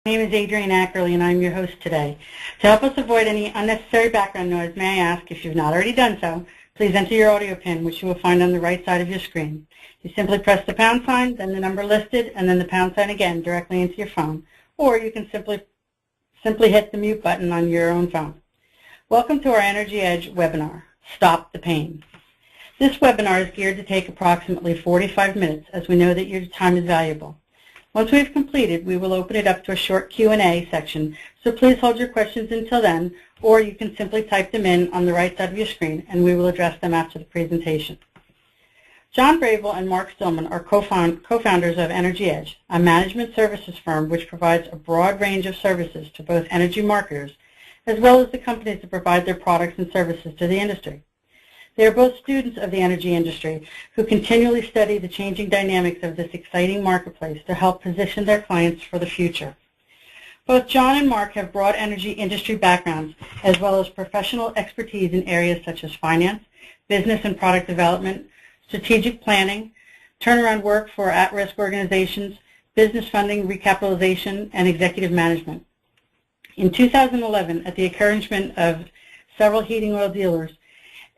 My name is Adrienne Ackerley, and I'm your host today. To help us avoid any unnecessary background noise, may I ask, if you've not already done so, please enter your audio PIN, which you will find on the right side of your screen. You simply press the pound sign, then the number listed, and then the pound sign again directly into your phone, or you can simply hit the mute button on your own phone. Welcome to our Energy Edge webinar, Stop the Pain. This webinar is geared to take approximately 45 minutes, as we know that your time is valuable. Once we've completed, we will open it up to a short Q&A section, so please hold your questions until then, or you can simply type them in on the right side of your screen, and we will address them after the presentation. John Bravel and Mark Stillman are co-founders of Energy Edge, a management services firm which provides a broad range of services to both energy marketers, as well as the companies that provide their products and services to the industry. They are both students of the energy industry who continually study the changing dynamics of this exciting marketplace to help position their clients for the future. Both John and Mark have broad energy industry backgrounds as well as professional expertise in areas such as finance, business and product development, strategic planning, turnaround work for at-risk organizations, business funding, recapitalization, and executive management. In 2011, at the encouragement of several heating oil dealers,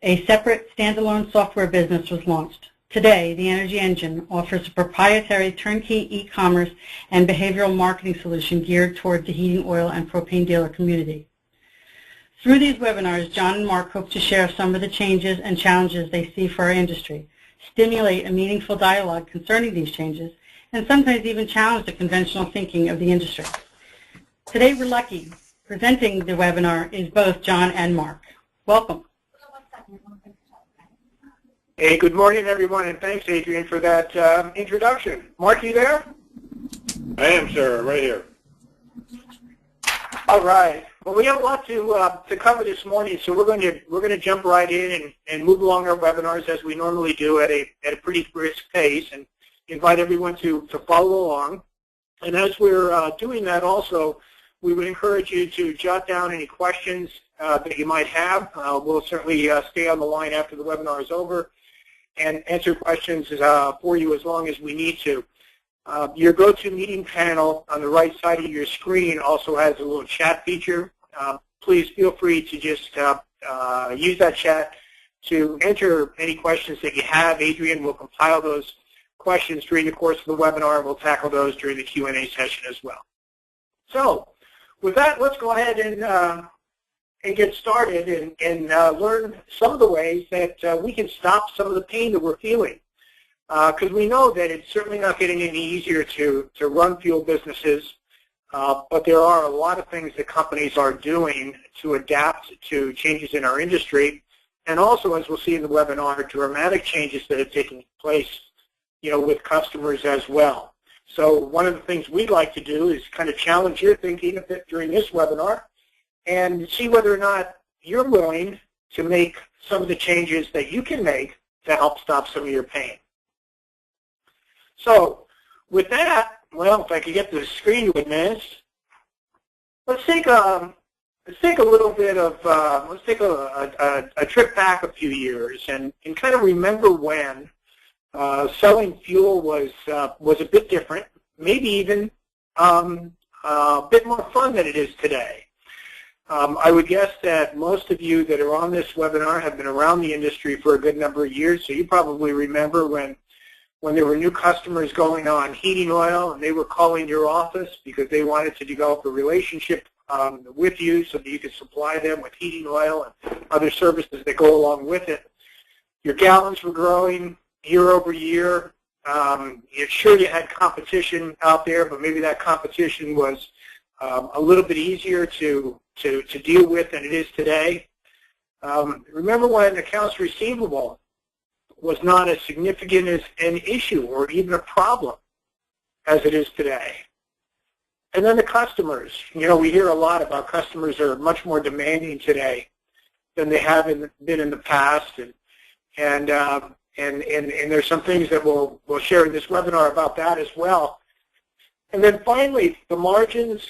a separate standalone software business was launched. Today, the Energy Engine offers a proprietary turnkey e-commerce and behavioral marketing solution geared toward the heating oil and propane dealer community. Through these webinars, John and Mark hope to share some of the changes and challenges they see for our industry, stimulate a meaningful dialogue concerning these changes, and sometimes even challenge the conventional thinking of the industry. Today, we're lucky. Presenting the webinar is both John and Mark. Welcome. Hey, good morning, everyone, and thanks, Adrienne, for that introduction. Mark, you there? I am, sir, right here. All right. Well, we have a lot to cover this morning, so we're going to jump right in and move along our webinars as we normally do at a pretty brisk pace, and invite everyone to follow along. And as we're doing that, also, we would encourage you to jot down any questions that you might have. We'll certainly stay on the line after the webinar is over and answer questions for you as long as we need to. Your GoToMeeting panel on the right side of your screen also has a little chat feature. Please feel free to just use that chat to enter any questions that you have. Adrienne will compile those questions during the course of the webinar, and we'll tackle those during the Q&A session as well. So with that, let's go ahead and get started and learn some of the ways that we can stop some of the pain that we're feeling. Because we know that it's certainly not getting any easier to run fuel businesses, but there are a lot of things that companies are doing to adapt to changes in our industry, and also, as we'll see in the webinar, dramatic changes that have taken place, with customers as well. So one of the things we'd like to do is kind of challenge your thinking a bit during this webinar, and see whether or not you're willing to make some of the changes that you can make to help stop some of your pain. So with that, well, if I could get the screen to advance, let's take a little bit of let's take a trip back a few years and kind of remember when selling fuel was a bit different, maybe even a bit more fun than it is today. I would guess that most of you that are on this webinar have been around the industry for a good number of years, so you probably remember when there were new customers going on heating oil and they were calling your office because they wanted to develop a relationship with you so that you could supply them with heating oil and other services that go along with it. Your gallons were growing year over year. You're sure you had competition out there, but maybe that competition was a little bit easier to deal with than it is today. Remember when accounts receivable was not as significant as an issue or even a problem as it is today. And then the customers. We hear a lot about customers are much more demanding today than they have been in the past, and there's some things that we'll share in this webinar about that as well. And then finally, the margins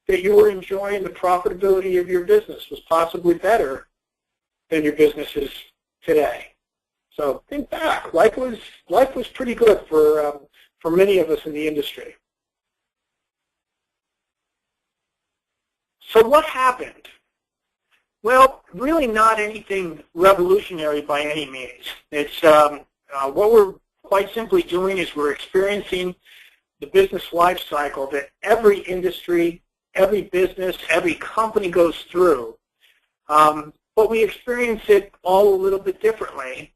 that you were enjoying, the profitability of your business was possibly better than your business is today. So think back, life was pretty good for many of us in the industry. So what happened? Well, really not anything revolutionary by any means. It's what we're quite simply doing is we're experiencing the business life cycle that every industry, every business, every company goes through. But we experience it all a little bit differently.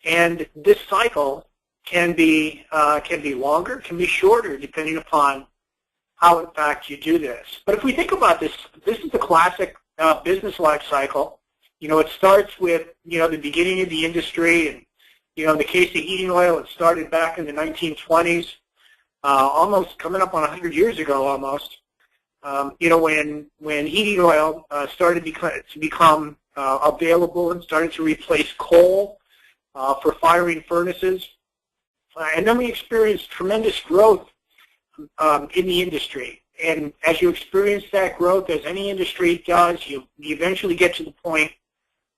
And this cycle can be longer, can be shorter, depending upon how, in fact, you do this. But if we think about this, this is the classic business life cycle. You know, it starts with, you know, the beginning of the industry. And, you know, in the case of heating oil, it started back in the 1920s, almost coming up on 100 years ago almost. You know, when heating oil started to become available and started to replace coal for firing furnaces. And then we experienced tremendous growth in the industry. And as you experience that growth, as any industry does, you eventually get to the point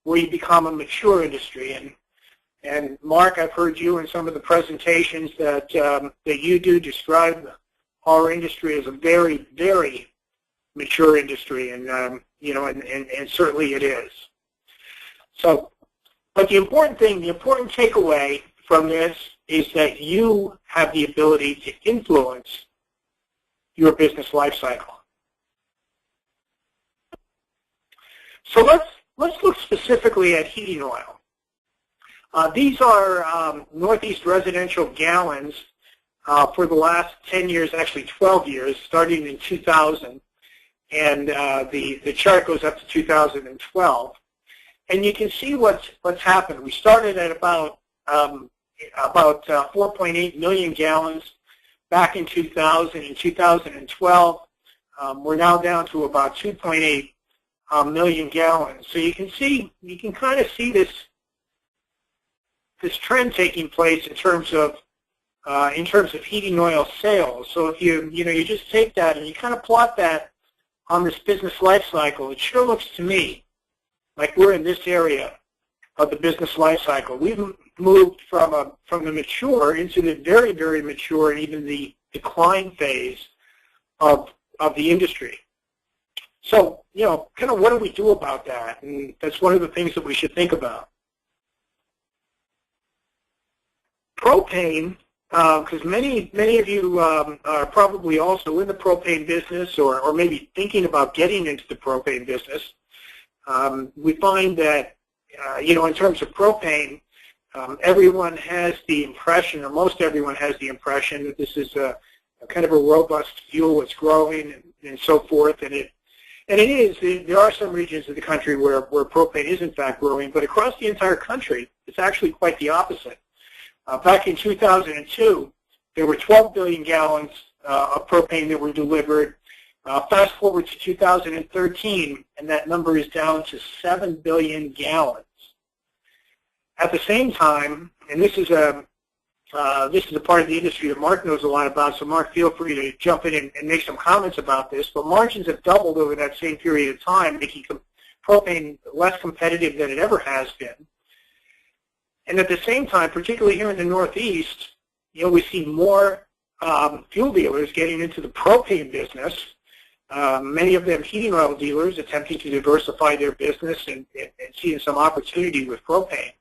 where you become a mature industry. And Mark, I've heard you in some of the presentations that you do describe our industry as a very, very mature industry, and you know, and certainly it is. So, but the important thing, the important takeaway from this is that you have the ability to influence your business life cycle. So let's look specifically at heating oil. These are Northeast residential gallons for the last 10 years, actually 12 years, starting in 2000. And the chart goes up to 2012. And you can see what's happened. We started at about 4.8 million gallons back in 2000. In 2012, we're now down to about 2.8 million gallons. So you can kind of see this trend taking place in terms of heating oil sales. So if you just take that and you kind of plot that on this business life cycle, it sure looks to me like we're in this area of the business life cycle. We've moved from the mature into the very, very mature and even the decline phase of the industry. So, you know, kind of what do we do about that? And that's one of the things that we should think about. Propane, because many of you are probably also in the propane business or maybe thinking about getting into the propane business. We find that, you know, in terms of propane, everyone has the impression, or most everyone has the impression, that this is a kind of a robust fuel. It's growing and so forth, and it is. There are some regions of the country where propane is in fact growing, but across the entire country, it's actually quite the opposite. Back in 2002, there were 12 billion gallons of propane that were delivered. Fast forward to 2013, and that number is down to 7 billion gallons. At the same time, and this is a part of the industry that Mark knows a lot about, so Mark, feel free to jump in and make some comments about this, but margins have doubled over that same period of time, making propane less competitive than it ever has been. And at the same time, particularly here in the Northeast, you know, we see more fuel dealers getting into the propane business. Many of them heating oil dealers attempting to diversify their business and seeing some opportunity with propane.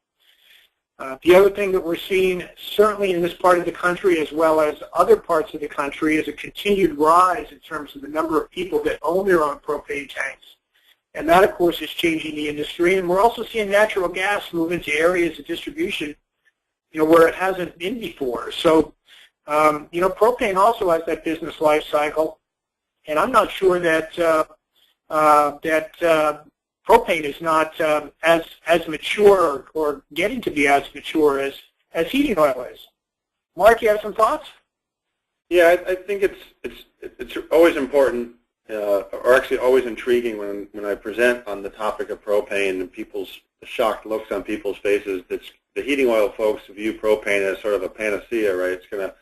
The other thing that we're seeing, certainly in this part of the country as well as other parts of the country, is a continued rise in terms of the number of people that own their own propane tanks. And that, of course, is changing the industry. And we're also seeing natural gas move into areas of distribution, you know, where it hasn't been before. So, you know, propane also has that business life cycle. And I'm not sure that propane is not as mature or getting to be as mature as heating oil is. Mark, you have some thoughts? Yeah, I think it's always important, or actually always intriguing when I present on the topic of propane and the shocked looks on people's faces. The heating oil folks view propane as sort of a panacea, right? It's going to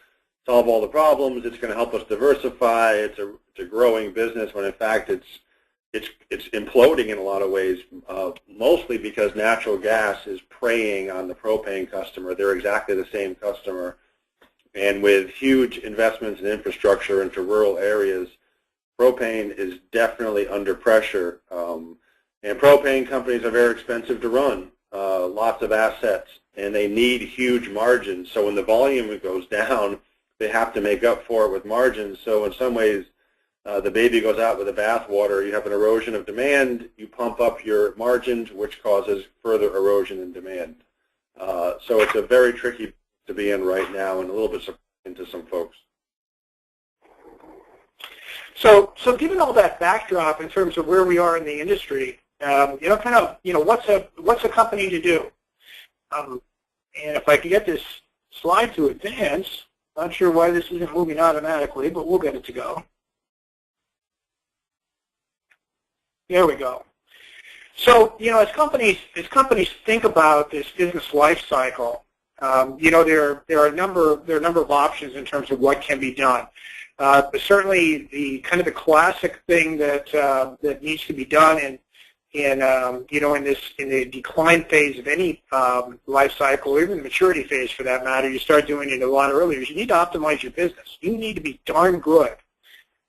solve all the problems. It's going to help us diversify. It's a growing business when in fact it's imploding in a lot of ways, mostly because natural gas is preying on the propane customer. They're exactly the same customer. And with huge investments in infrastructure into rural areas, propane is definitely under pressure. And propane companies are very expensive to run, lots of assets, and they need huge margins. So when the volume goes down, they have to make up for it with margins. So in some ways, the baby goes out with the bathwater. You have an erosion of demand. You pump up your margins, which causes further erosion in demand. So it's a very tricky to be in right now, and a little bit surprising to some folks. So given all that backdrop in terms of where we are in the industry, what's a company to do? And if I could get this slide to advance, not sure why this isn't moving automatically, but we'll get it to go. There we go. So, as companies think about this business life cycle, there are a number of options in terms of what can be done. But certainly, the classic thing that needs to be done in the decline phase of any life cycle, or even the maturity phase for that matter, you start doing it a lot earlier. You need to optimize your business. You need to be darn good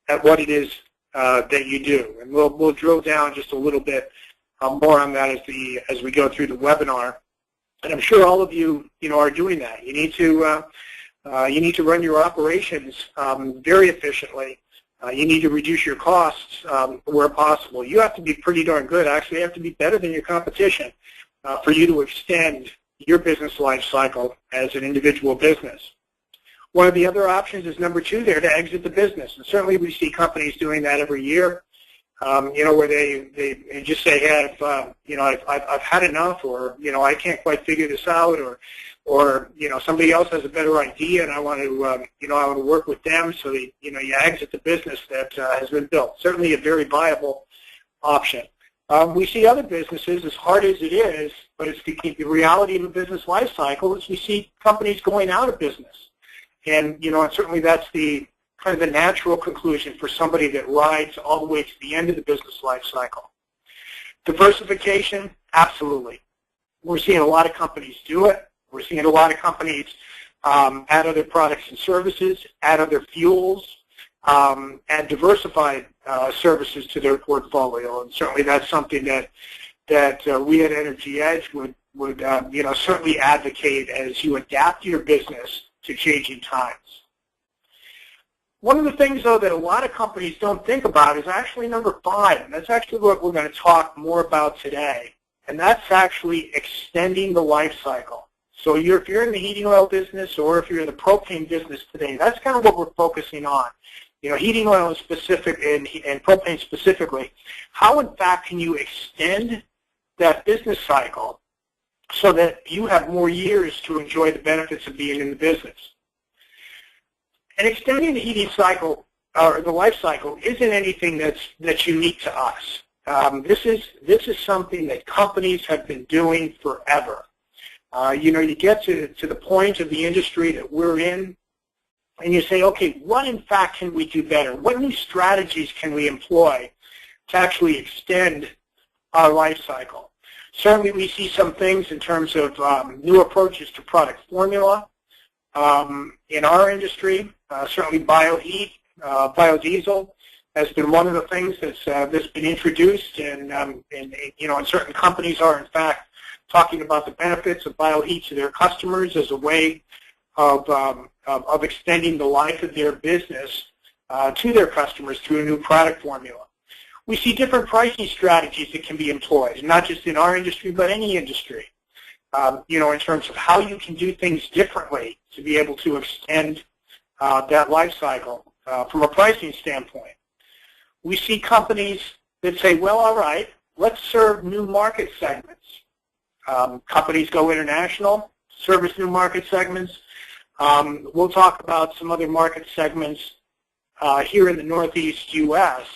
at what it is that you do, and we'll drill down just a little bit more on that as we go through the webinar. And I'm sure all of you are doing that. You need to run your operations very efficiently. You need to reduce your costs where possible. You have to be pretty darn good. Actually, you have to be better than your competition for you to extend your business life cycle as an individual business. One of the other options is number 2 there, to exit the business. And certainly we see companies doing that every year, where they just say, hey, I've had enough, or, I can't quite figure this out, or somebody else has a better idea, and I want to work with them. So you exit the business that has been built. Certainly a very viable option. We see other businesses, as hard as it is, but it's the reality of a business life cycle, is we see companies going out of business. And and certainly that's the the natural conclusion for somebody that rides all the way to the end of the business life cycle. Diversification, absolutely. We're seeing a lot of companies do it. We're seeing a lot of companies add other products and services, add other fuels, add diversified services to their portfolio. And certainly that's something that we at Energy Edge would certainly advocate as you adapt your business to changing times. One of the things, though, that a lot of companies don't think about is actually number 5, and that's actually what we're going to talk more about today, and that's actually extending the life cycle. So if you're in the heating oil business, or if you're in the propane business today, that's kind of what we're focusing on. Heating oil is specific, and propane specifically. How, in fact, can you extend that business cycle so that you have more years to enjoy the benefits of being in the business? And extending the heating cycle, or the life cycle, isn't anything that's unique to us. This is something that companies have been doing forever. You get to the point of the industry that we're in, and you say, okay, what in fact can we do better? What new strategies can we employ to actually extend our life cycle? Certainly we see some things in terms of new approaches to product formula. In our industry, certainly bioheat, biodiesel has been one of the things that's been introduced, and certain companies are in fact talking about the benefits of bioheat to their customers as a way of extending the life of their business to their customers through a new product formula. We see different pricing strategies that can be employed, not just in our industry, but any industry. In terms of how you can do things differently to be able to extend that life cycle from a pricing standpoint. We see companies that say, well, all right, let's serve new market segments. Companies go international, service new market segments. We'll talk about some other market segments here in the Northeast U.S.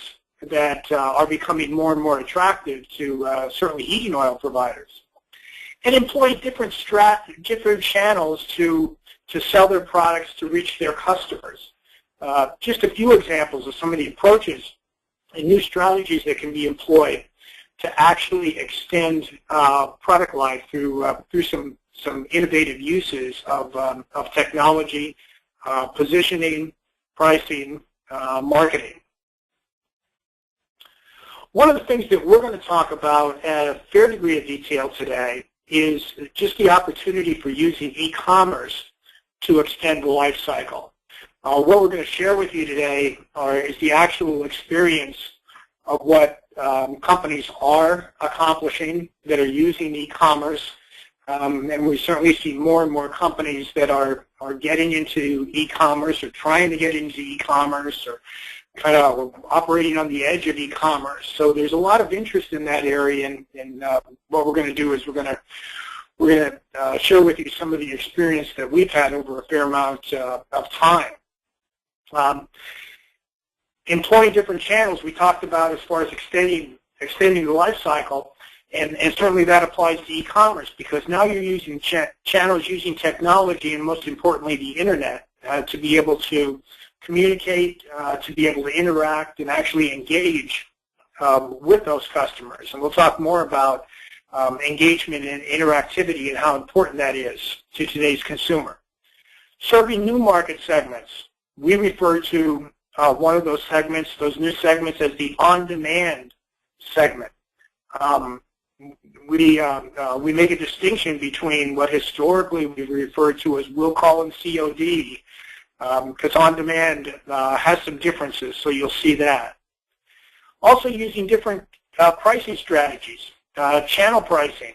that are becoming more and more attractive to certainly heating oil providers, and employ different channels to sell their products to reach their customers. Just a few examples of some of the approaches and new strategies that can be employed to actually extend product life through some innovative uses of technology, positioning, pricing, marketing. One of the things that we're going to talk about at a fair degree of detail today is just the opportunity for using e-commerce to extend the life cycle. What we're going to share with you today is the actual experience of what companies are accomplishing that are using e-commerce. And we certainly see more and more companies that are getting into e-commerce or trying to get into e-commerce or kind of operating on the edge of e-commerce. So there's a lot of interest in that area, and what we're going to do is we're going to share with you some of the experience that we've had over a fair amount of time. Employing different channels we talked about as far as extending the life cycle, and certainly that applies to e-commerce, because now you're using channels using technology and most importantly the internet to be able to communicate, to be able to interact and actually engage with those customers. And we'll talk more about engagement and interactivity and how important that is to today's consumer. Serving new market segments. We refer to one of those segments, those new segments, as the on-demand segment. We make a distinction between what historically we refer to as will call and COD, because on-demand has some differences, so you'll see that. Also using different pricing strategies, channel pricing,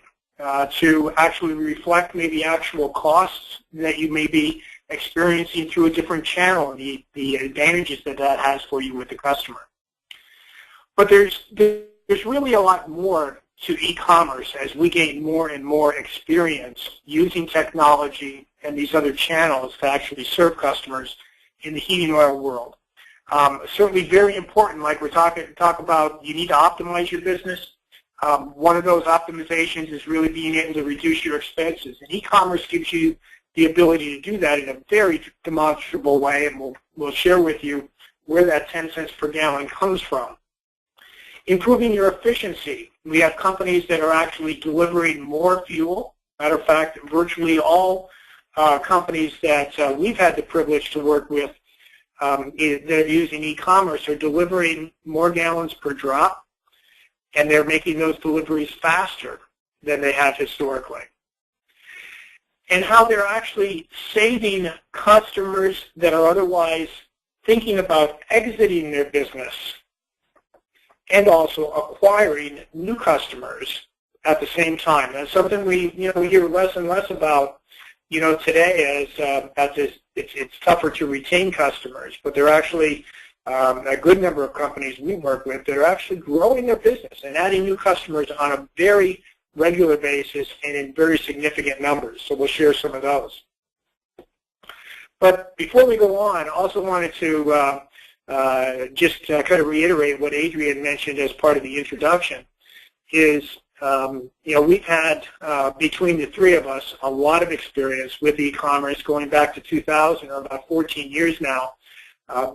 to actually reflect maybe actual costs that you may be experiencing through a different channel and the advantages that has for you with the customer. But there's really a lot more to e-commerce as we gain more and more experience using technology and these other channels to actually serve customers in the heating oil world. Certainly very important, like we're talk about, you need to optimize your business. One of those optimizations is really being able to reduce your expenses. And e-commerce gives you the ability to do that in a very demonstrable way, and we'll share with you where that 10 cents per gallon comes from. Improving your efficiency. We have companies that are actually delivering more fuel. Matter of fact, virtually all companies that we've had the privilege to work with that are using e-commerce are delivering more gallons per drop, and they're making those deliveries faster than they have historically. And how they're actually saving customers that are otherwise thinking about exiting their business and also acquiring new customers at the same time. That's something we hear less and less about today as it's tougher to retain customers, but they're actually a good number of companies we work with that are actually growing their business and adding new customers on a very regular basis and in very significant numbers. So we'll share some of those. But before we go on, I also wanted to just kind of reiterate what Adrian mentioned as part of the introduction is, we've had, between the three of us, a lot of experience with e-commerce going back to 2000, or about 14 years now,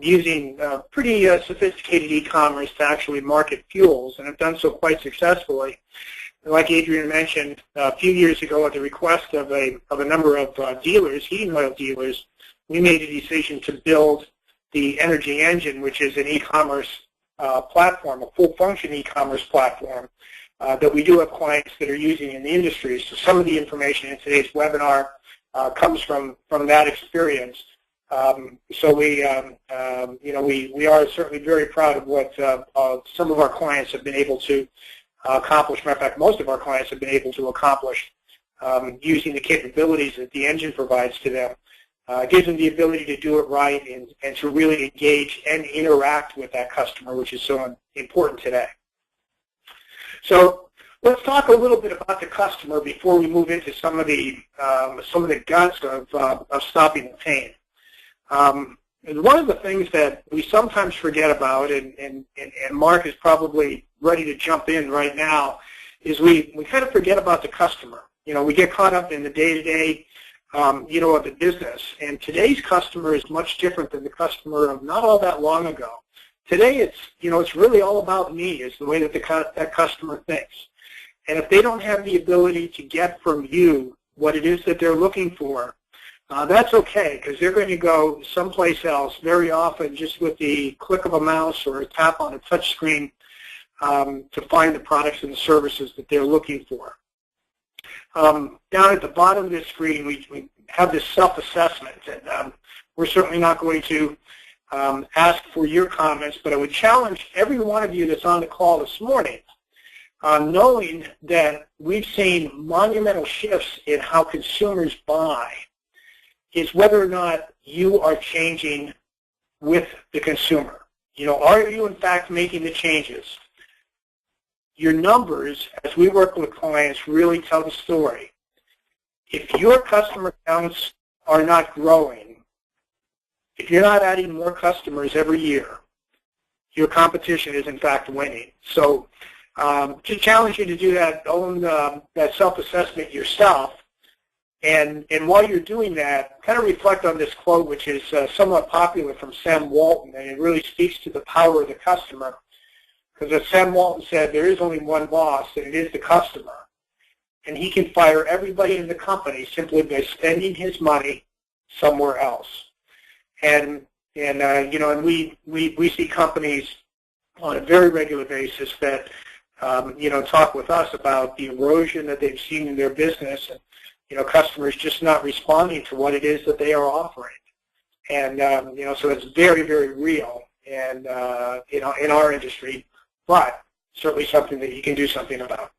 using pretty sophisticated e-commerce to actually market fuels, and have done so quite successfully. Like Adrian mentioned, a few years ago, at the request of a number of dealers, heating oil dealers, we made a decision to build the Energy Engine, which is an e-commerce platform, a full-function e-commerce platform that we do have clients that are using in the industry. So some of the information in today's webinar comes from that experience. So we are certainly very proud of what some of our clients have been able to accomplish. Matter of fact, most of our clients have been able to accomplish using the capabilities that the engine provides to them. It gives them the ability to do it right and to really engage and interact with that customer, which is so important today. So let's talk a little bit about the customer before we move into some of the guts of stopping the pain. And one of the things that we sometimes forget about, and Mark is probably ready to jump in right now, is we kind of forget about the customer. We get caught up in the day-to-day of the business. And today's customer is much different than the customer of not all that long ago. Today, it's really all about me, is the way that that customer thinks. And if they don't have the ability to get from you what it is that they're looking for, that's okay, because they're going to go someplace else very often just with the click of a mouse or a tap on a touch screen. to find the products and the services that they're looking for. Down at the bottom of this screen, we have this self-assessment, and we're certainly not going to ask for your comments, but I would challenge every one of you that's on the call this morning, knowing that we've seen monumental shifts in how consumers buy, is whether or not you are changing with the consumer. You know, are you in fact making the changes? Your numbers, as we work with clients, really tell the story. If your customer counts are not growing, if you're not adding more customers every year, your competition is in fact winning. So to challenge you to do that, own that self-assessment yourself, and while you're doing that, kind of reflect on this quote, which is somewhat popular from Sam Walton, and it really speaks to the power of the customer. Because as Sam Walton said, there is only one boss, and it is the customer. And he can fire everybody in the company simply by spending his money somewhere else. And you know, and we see companies on a very regular basis that you know, talk with us about the erosion that they've seen in their business, and you know, customers just not responding to what it is that they are offering. And you know, so it's very, very real, and you know, in our industry, but certainly something that you can do something about.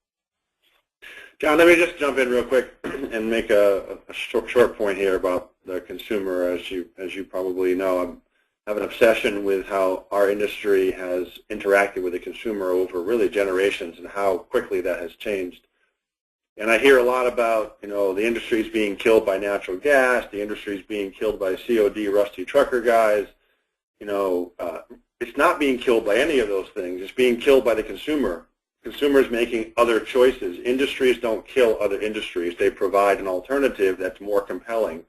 John, let me just jump in real quick and make a short point here about the consumer. As you probably know, I have an obsession with how our industry has interacted with the consumer over really generations and how quickly that has changed. And I hear a lot about, you know, the industry's being killed by natural gas, the industry's being killed by COD rusty trucker guys. You know, it's not being killed by any of those things. It's being killed by the consumer. Consumers making other choices. Industries don't kill other industries. They provide an alternative that's more compelling.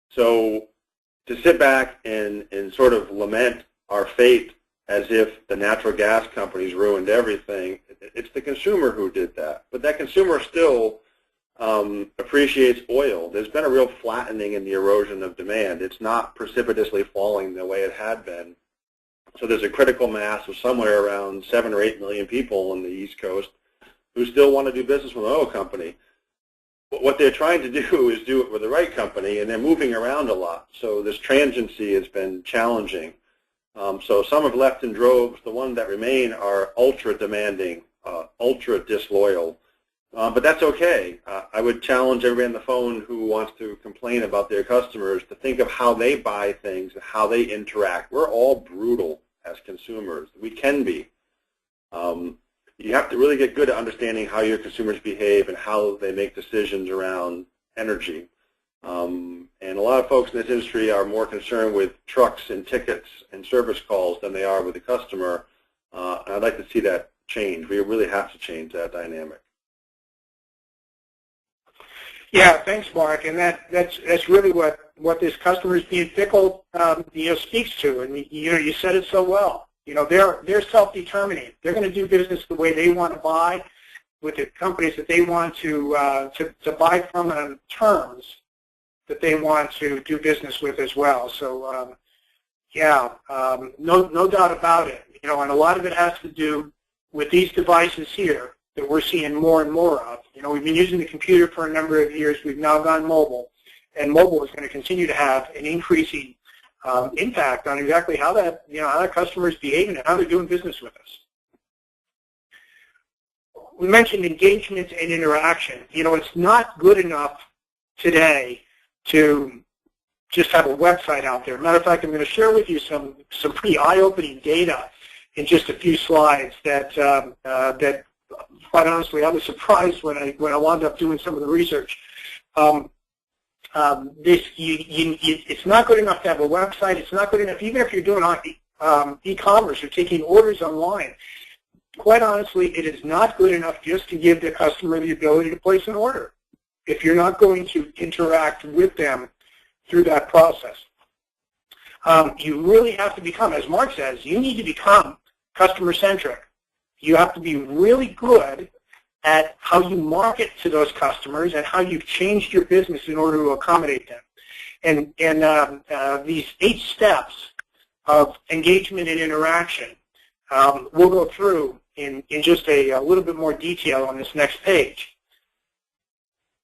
So to sit back and sort of lament our fate as if the natural gas companies ruined everything, it's the consumer who did that. But that consumer still appreciates oil. There's been a real flattening in the erosion of demand. It's not precipitously falling the way it had been. So there's a critical mass of somewhere around 7 or 8 million people on the East Coast who still want to do business with an oil company. But what they're trying to do is do it with the right company, and they're moving around a lot. So this transiency has been challenging. So some have left in droves. The ones that remain are ultra demanding, ultra disloyal. But that's okay. I would challenge everybody on the phone who wants to complain about their customers to think of how they buy things and how they interact. We're all brutal as consumers. We can be. You have to really get good at understanding how your consumers behave and how they make decisions around energy. And a lot of folks in this industry are more concerned with trucks and tickets and service calls than they are with the customer. And I'd like to see that change. We really have to change that dynamic. Yeah, thanks, Mark. And that's really what this customers being fickle, you know, speaks to. And you know, you said it so well. You know, they're self-determining. They're going to do business the way they want to buy, with the companies that they want to buy from, on terms that they want to do business with as well. So, yeah, no doubt about it. You know, and a lot of it has to do with these devices here that we're seeing more and more of. You know, we've been using the computer for a number of years. We've now gone mobile, and mobile is going to continue to have an increasing impact on exactly how that, you know, how our customers behaving and how they're doing business with us. We mentioned engagement and interaction. You know, it's not good enough today to just have a website out there. Matter of fact, I'm going to share with you some pretty eye-opening data in just a few slides that quite honestly, I was surprised when I wound up doing some of the research. It's not good enough to have a website. It's not good enough, even if you're doing e-commerce or taking orders online. Quite honestly, it is not good enough just to give the customer the ability to place an order if you're not going to interact with them through that process. You really have to become, as Mark says, you need to become customer-centric. You have to be really good at how you market to those customers and how you've changed your business in order to accommodate them. And these 8 steps of engagement and interaction we'll go through in just a little bit more detail on this next page.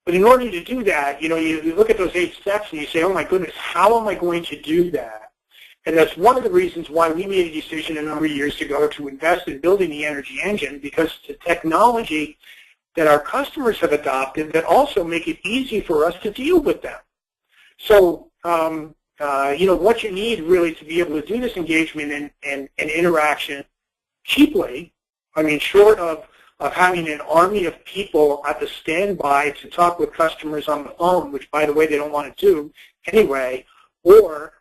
But in order to do that, you look at those 8 steps and you say, oh my goodness, how am I going to do that? And that's one of the reasons why we made a decision a number of years ago to invest in building the Energy Engine, because it's the technology that our customers have adopted that also make it easy for us to deal with them. So, what you need really to be able to do this engagement and interaction cheaply, I mean, short of having an army of people at the standby to talk with customers on the phone, which, by the way, they don't want to do anyway, or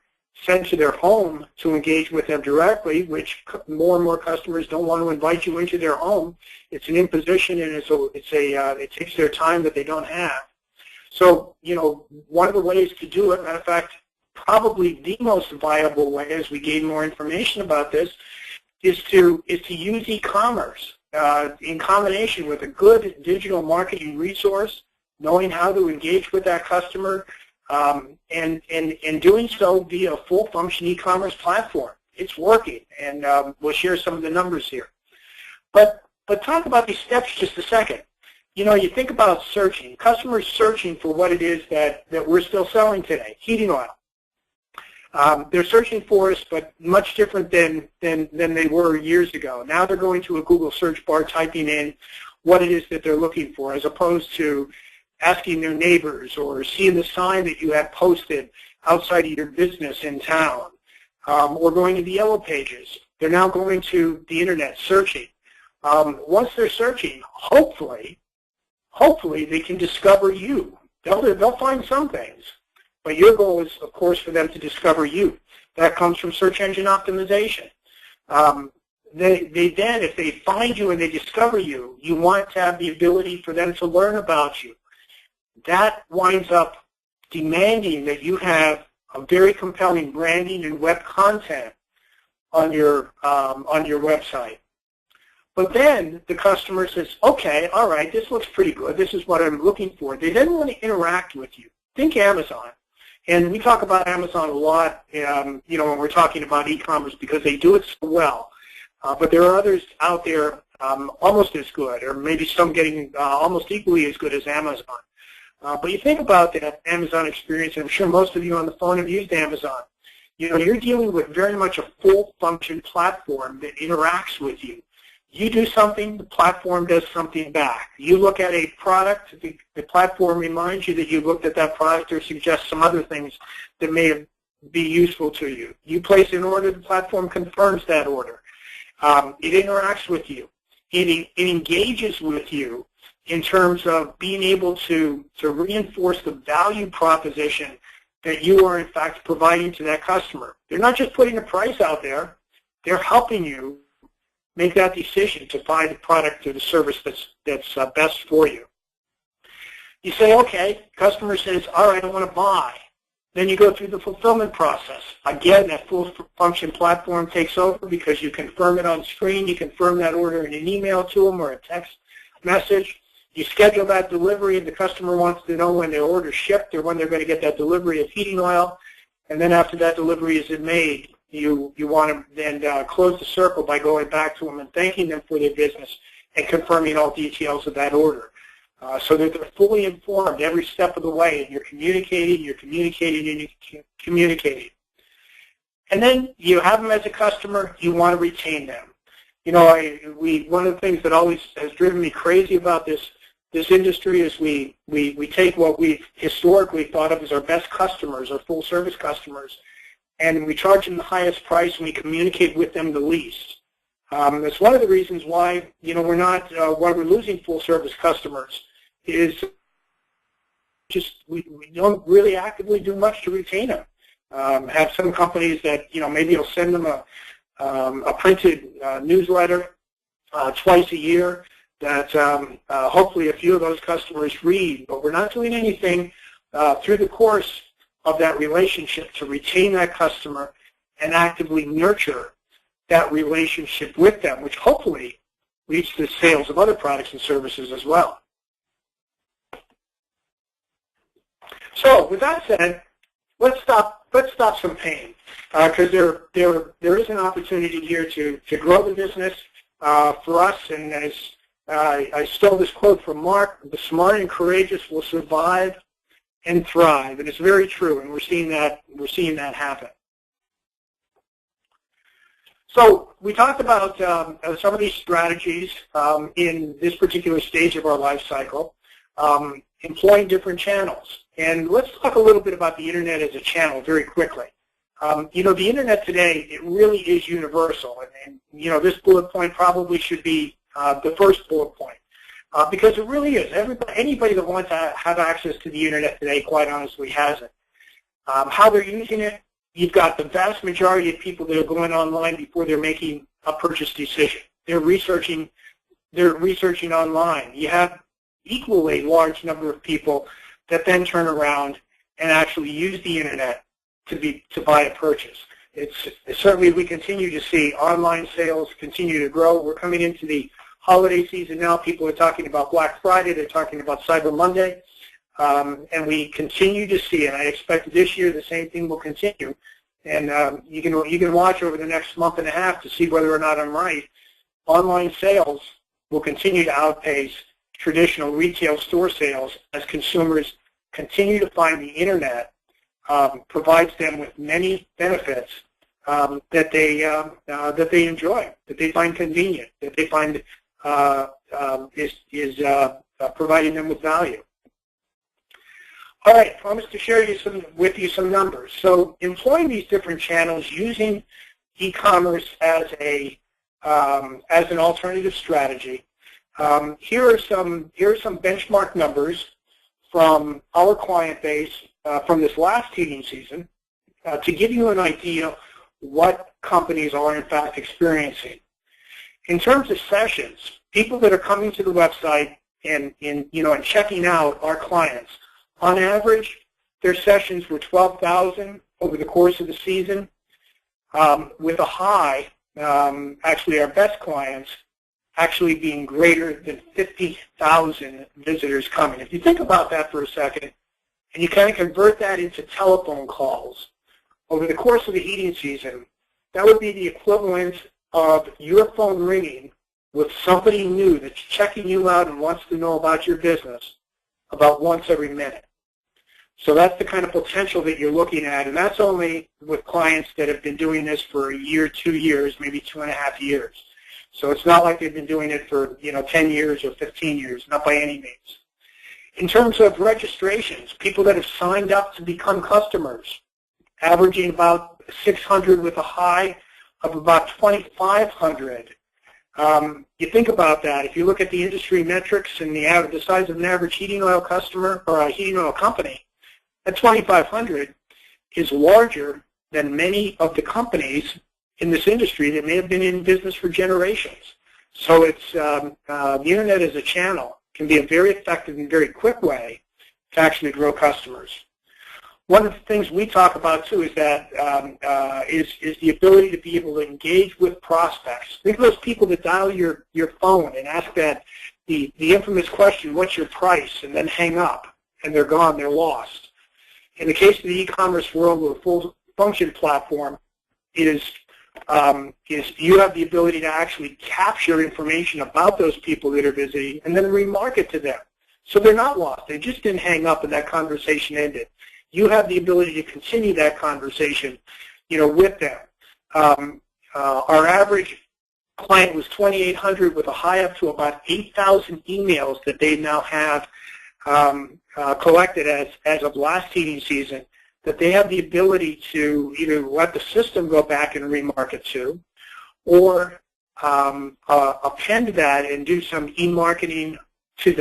send to their home to engage with them directly, which more and more customers don't want to invite you into their home. It's an imposition, and it takes their time that they don't have. So, one of the ways to do it, matter of fact, probably the most viable way as we gain more information about this, is to use e-commerce in combination with a good digital marketing resource, knowing how to engage with that customer, and doing so via a full-function e-commerce platform. It's working, and we'll share some of the numbers here. But talk about these steps just a second. You think about searching, customers searching for what it is that we're still selling today, heating oil. They're searching for us, but much different than they were years ago. Now they're going to a Google search bar, typing in what it is that they're looking for, as opposed to asking their neighbors or seeing the sign that you have posted outside of your business in town, or going to the Yellow Pages. They're now going to the internet searching. Once they're searching, hopefully they can discover you. They'll find some things, but your goal is, of course, for them to discover you. That comes from search engine optimization. They then, if they find you and they discover you, you want to have the ability for them to learn about you. That winds up demanding that you have a very compelling branding and web content on your website. But then the customer says, okay, all right, this looks pretty good. This is what I'm looking for. They then want to interact with you. Think Amazon. And we talk about Amazon a lot, when we're talking about e-commerce, because they do it so well. But there are others out there almost as good, or maybe some getting almost equally as good as Amazon. But you think about that Amazon experience, and I'm sure most of you on the phone have used Amazon. You're dealing with very much a full-function platform that interacts with you. You do something, the platform does something back. You look at a product, the platform reminds you that you looked at that product or suggests some other things that may be useful to you. You place an order, the platform confirms that order. It interacts with you. It engages with you in terms of being able to reinforce the value proposition that you are in fact providing to that customer. They're not just putting a price out there, they're helping you make that decision to buy the product or the service that's best for you. You say, okay, customer says, all right, I want to buy. Then you go through the fulfillment process. Again, that full function platform takes over because you confirm it on screen, you confirm that order in an email to them or a text message. You schedule that delivery, and the customer wants to know when their order shipped or when they're going to get that delivery of heating oil. And then after that delivery is made, you want to then close the circle by going back to them and thanking them for their business and confirming all details of that order. So that they're fully informed every step of the way, and you're communicating, and you're communicating. And then you have them as a customer, you want to retain them. One of the things that always has driven me crazy about this industry is we take what we've historically thought of as our best customers, our full service customers, and we charge them the highest price and we communicate with them the least. That's one of the reasons why why we're losing full service customers is just we don't really actively do much to retain them. Have some companies that maybe you'll send them a printed newsletter twice a year that hopefully a few of those customers read, but we're not doing anything through the course of that relationship to retain that customer and actively nurture that relationship with them, which hopefully leads to sales of other products and services as well. So with that said, let's stop some pain, because there is an opportunity here to grow the business for us. And as I stole this quote from Mark, the smart and courageous will survive and thrive. And it's very true, and we're seeing that happen. So we talked about some of these strategies in this particular stage of our life cycle, employing different channels. And let's talk a little bit about the Internet as a channel very quickly. You know, the Internet today, it really is universal. And you know, this bullet point probably should be the first bullet point because it really is. Anybody that wants to have access to the Internet today, quite honestly, has it. How they're using it, you've got the vast majority of people that are going online before they're making a purchase decision. They're researching online. You have equally large number of people that then turn around and actually use the Internet to buy a purchase. Certainly we continue to see online sales continue to grow. We're coming into the holiday season now. People are talking about Black Friday. They're talking about Cyber Monday. And we continue to see, and I expect this year the same thing will continue. And you can watch over the next month and a half to see whether or not I'm right. Online sales will continue to outpace traditional retail store sales as consumers continue to find the Internet provides them with many benefits that they enjoy, that they find convenient, that they find is providing them with value. All right, I promised to share with you some numbers. So employing these different channels, using e-commerce as an alternative strategy. Here are some benchmark numbers from our client base from this last heating season to give you an idea what companies are in fact experiencing. In terms of sessions, people that are coming to the website and checking out our clients, on average, their sessions were 12,000 over the course of the season, with a high, actually our best clients, actually being greater than 50,000 visitors coming. If you think about that for a second, and you kind of convert that into telephone calls, over the course of the heating season, that would be the equivalent of your phone ringing with somebody new that's checking you out and wants to know about your business about once every minute. So that's the kind of potential that you're looking at, and that's only with clients that have been doing this for a year, 2 years, maybe 2.5 years. So it's not like they've been doing it for 10 years or 15 years, not by any means. In terms of registrations, people that have signed up to become customers, averaging about 600 with a high of about 2,500. You think about that. If you look at the industry metrics and the size of an average heating oil customer or a heating oil company, that 2,500 is larger than many of the companies in this industry that may have been in business for generations. So it's the Internet as a channel can be a very effective and very quick way to actually grow customers. One of the things we talk about too is that is the ability to be able to engage with prospects. Think of those people that dial your phone and ask that the infamous question, "What's your price?" and then hang up, and they're gone, they're lost. In the case of the e-commerce world, with a full function platform, is you have the ability to actually capture information about those people that are busy and then remarket to them. So they're not lost. They just didn't hang up and that conversation ended. You have the ability to continue that conversation, with them. Our average client was 2,800 with a high up to about 8,000 emails that they now have collected as of last heating season, that they have the ability to either let the system go back and remarket to, or append that and do some e-marketing to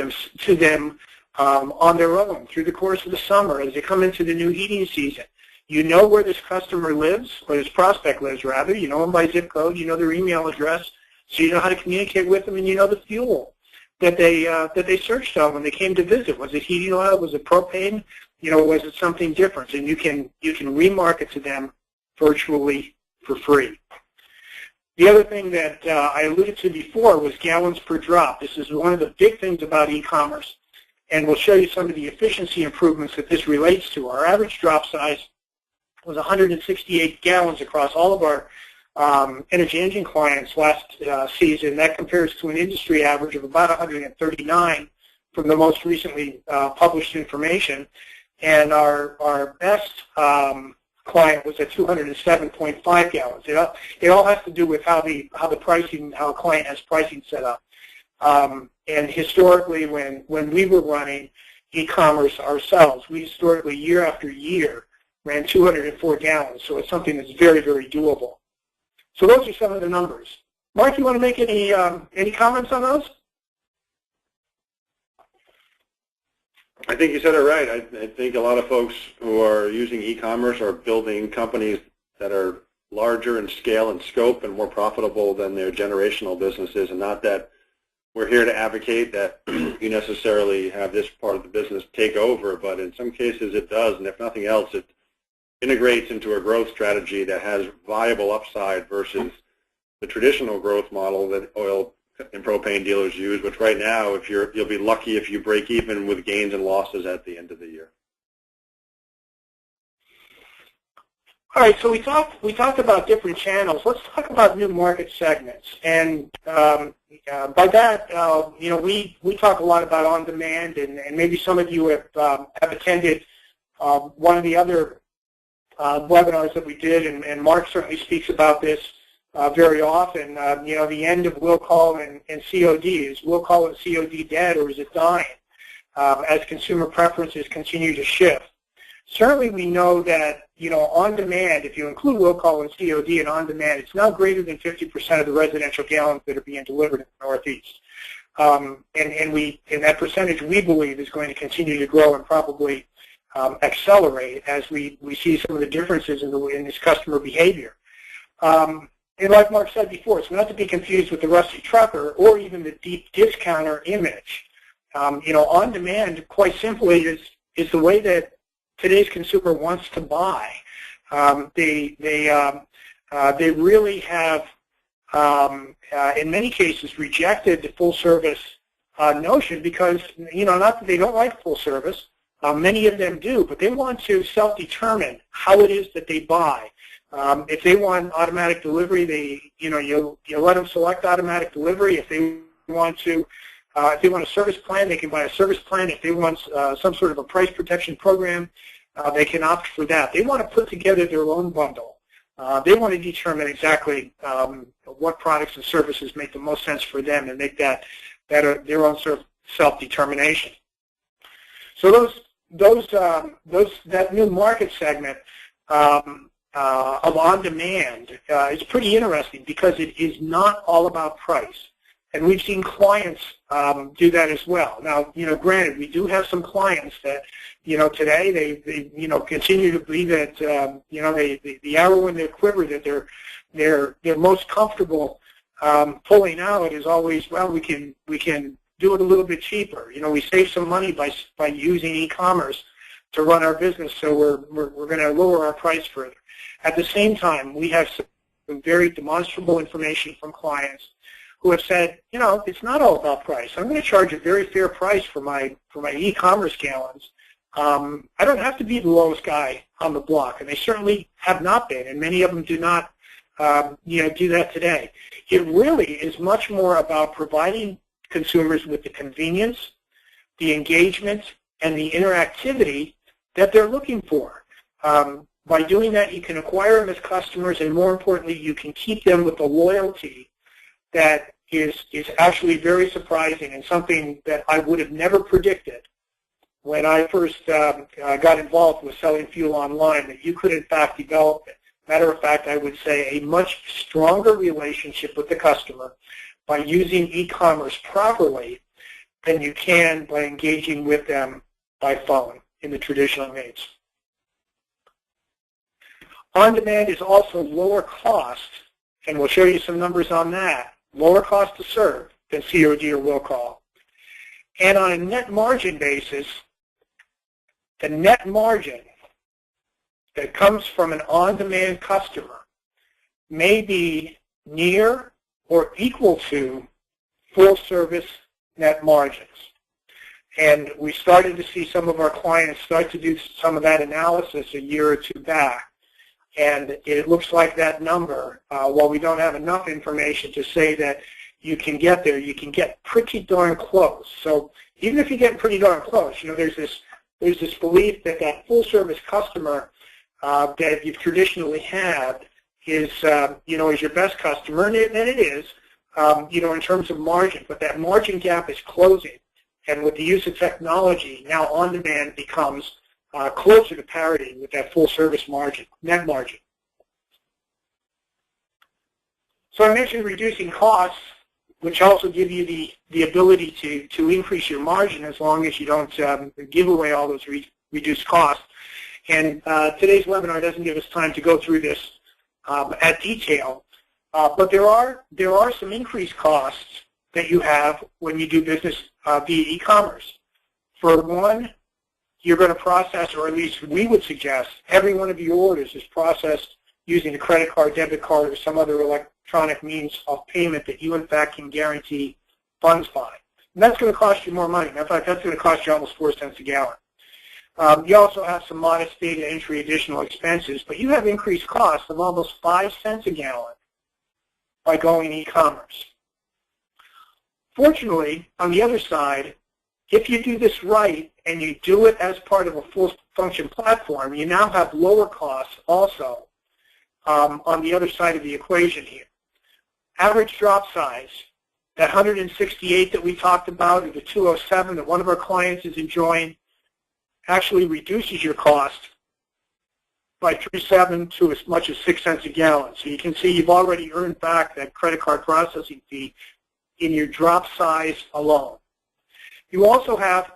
them on their own through the course of the summer as they come into the new heating season. You know where this customer lives, or this prospect lives rather. You know them by zip code. You know their email address, so you know how to communicate with them, and you know the fuel that they searched on when they came to visit. Was it heating oil? Was it propane? Was it something different? And you can remarket to them virtually for free. The other thing that I alluded to before was gallons per drop. This is one of the big things about e-commerce, and we'll show you some of the efficiency improvements that this relates to. Our average drop size was 168 gallons across all of our energy engine clients last season. That compares to an industry average of about 139 from the most recently published information. And our best client was at 207.5 gallons. It all has to do with how a client has pricing set up. And historically, when we were running e-commerce ourselves, we historically, year after year, ran 204 gallons. So it's something that's very, very doable. So those are some of the numbers. Mark, you want to make any comments on those? I think you said it right. I think a lot of folks who are using e-commerce are building companies that are larger in scale and scope and more profitable than their generational businesses, and not that we're here to advocate that you necessarily have this part of the business take over, but in some cases it does, and if nothing else, it integrates into a growth strategy that has viable upside versus the traditional growth model that oil and propane dealers use, which right now, you'll be lucky if you break even with gains and losses at the end of the year. All right, so we talked about different channels. Let's talk about new market segments. And by that, we talk a lot about on-demand, and maybe some of you have attended one of the other webinars that we did, and Mark certainly speaks about this very often. The end of will call and COD. Is will call and COD dead, or is it dying as consumer preferences continue to shift? Certainly we know that, on-demand, if you include will call and COD and on-demand, it's now greater than 50% of the residential gallons that are being delivered in the Northeast. And that percentage, we believe, is going to continue to grow and probably accelerate as we see some of the differences in this customer behavior. And like Mark said before, it's not to be confused with the rusty trucker or even the deep discounter image. On-demand, quite simply, is the way that today's consumer wants to buy. They really have, in many cases, rejected the full service notion because, not that they don't like full service, many of them do, but they want to self-determine how it is that they buy. If they want automatic delivery, you let them select automatic delivery. If they want a service plan, they can buy a service plan. If they want some sort of a price protection program, they can opt for that. They want to put together their own bundle. They want to determine exactly what products and services make the most sense for them and make that their own sort of self-determination. So that new market segment of on-demand is pretty interesting because it is not all about price. And we've seen clients do that as well. Now, granted, we do have some clients that, today they continue to believe that, the arrow in their quiver that they're most comfortable pulling out is always, well, we can do it a little bit cheaper. We save some money by using e-commerce to run our business, so we're going to lower our price further. At the same time, we have some very demonstrable information from clients who have said, it's not all about price. I'm going to charge a very fair price for my e-commerce gallons. I don't have to be the lowest guy on the block, and they certainly have not been, and many of them do not, do that today. It really is much more about providing consumers with the convenience, the engagement, and the interactivity that they're looking for. By doing that, you can acquire them as customers, and more importantly, you can keep them with the loyalty that is actually very surprising and something that I would have never predicted when I first got involved with selling fuel online, that you could in fact develop, matter of fact, I would say a much stronger relationship with the customer by using e-commerce properly than you can by engaging with them by phone in the traditional means. On-demand is also lower cost, and we'll show you some numbers on that, lower cost to serve than COD or will call. And on a net margin basis, the net margin that comes from an on-demand customer may be near or equal to full-service net margins. And we started to see some of our clients start to do some of that analysis a year or two back. And it looks like that number, while we don't have enough information to say that you can get there, you can get pretty darn close. So even if you get pretty darn close, there's this belief that that full-service customer that you've traditionally had is, is your best customer, and it is, in terms of margin. But that margin gap is closing, and with the use of technology, now on-demand becomes closer to parity with that full-service margin, net margin. So I mentioned reducing costs, which also give you the ability to increase your margin as long as you don't give away all those reduced costs. And today's webinar doesn't give us time to go through this at detail, but there are some increased costs that you have when you do business via e-commerce. For one, you're going to process, or at least we would suggest, every one of your orders is processed using a credit card, debit card, or some other electronic means of payment that you, in fact, can guarantee funds by. And that's going to cost you more money. In fact, that's going to cost you almost 4 cents a gallon. You also have some modest data entry additional expenses, but you have increased costs of almost 5 cents a gallon by going e-commerce. Fortunately, on the other side, if you do this right and you do it as part of a full-function platform, you now have lower costs also on the other side of the equation here. Average drop size, that 168 that we talked about, or the 207 that one of our clients is enjoying, actually reduces your cost by 3.7 to as much as 6 cents a gallon. So you can see you've already earned back that credit card processing fee in your drop size alone. You also have,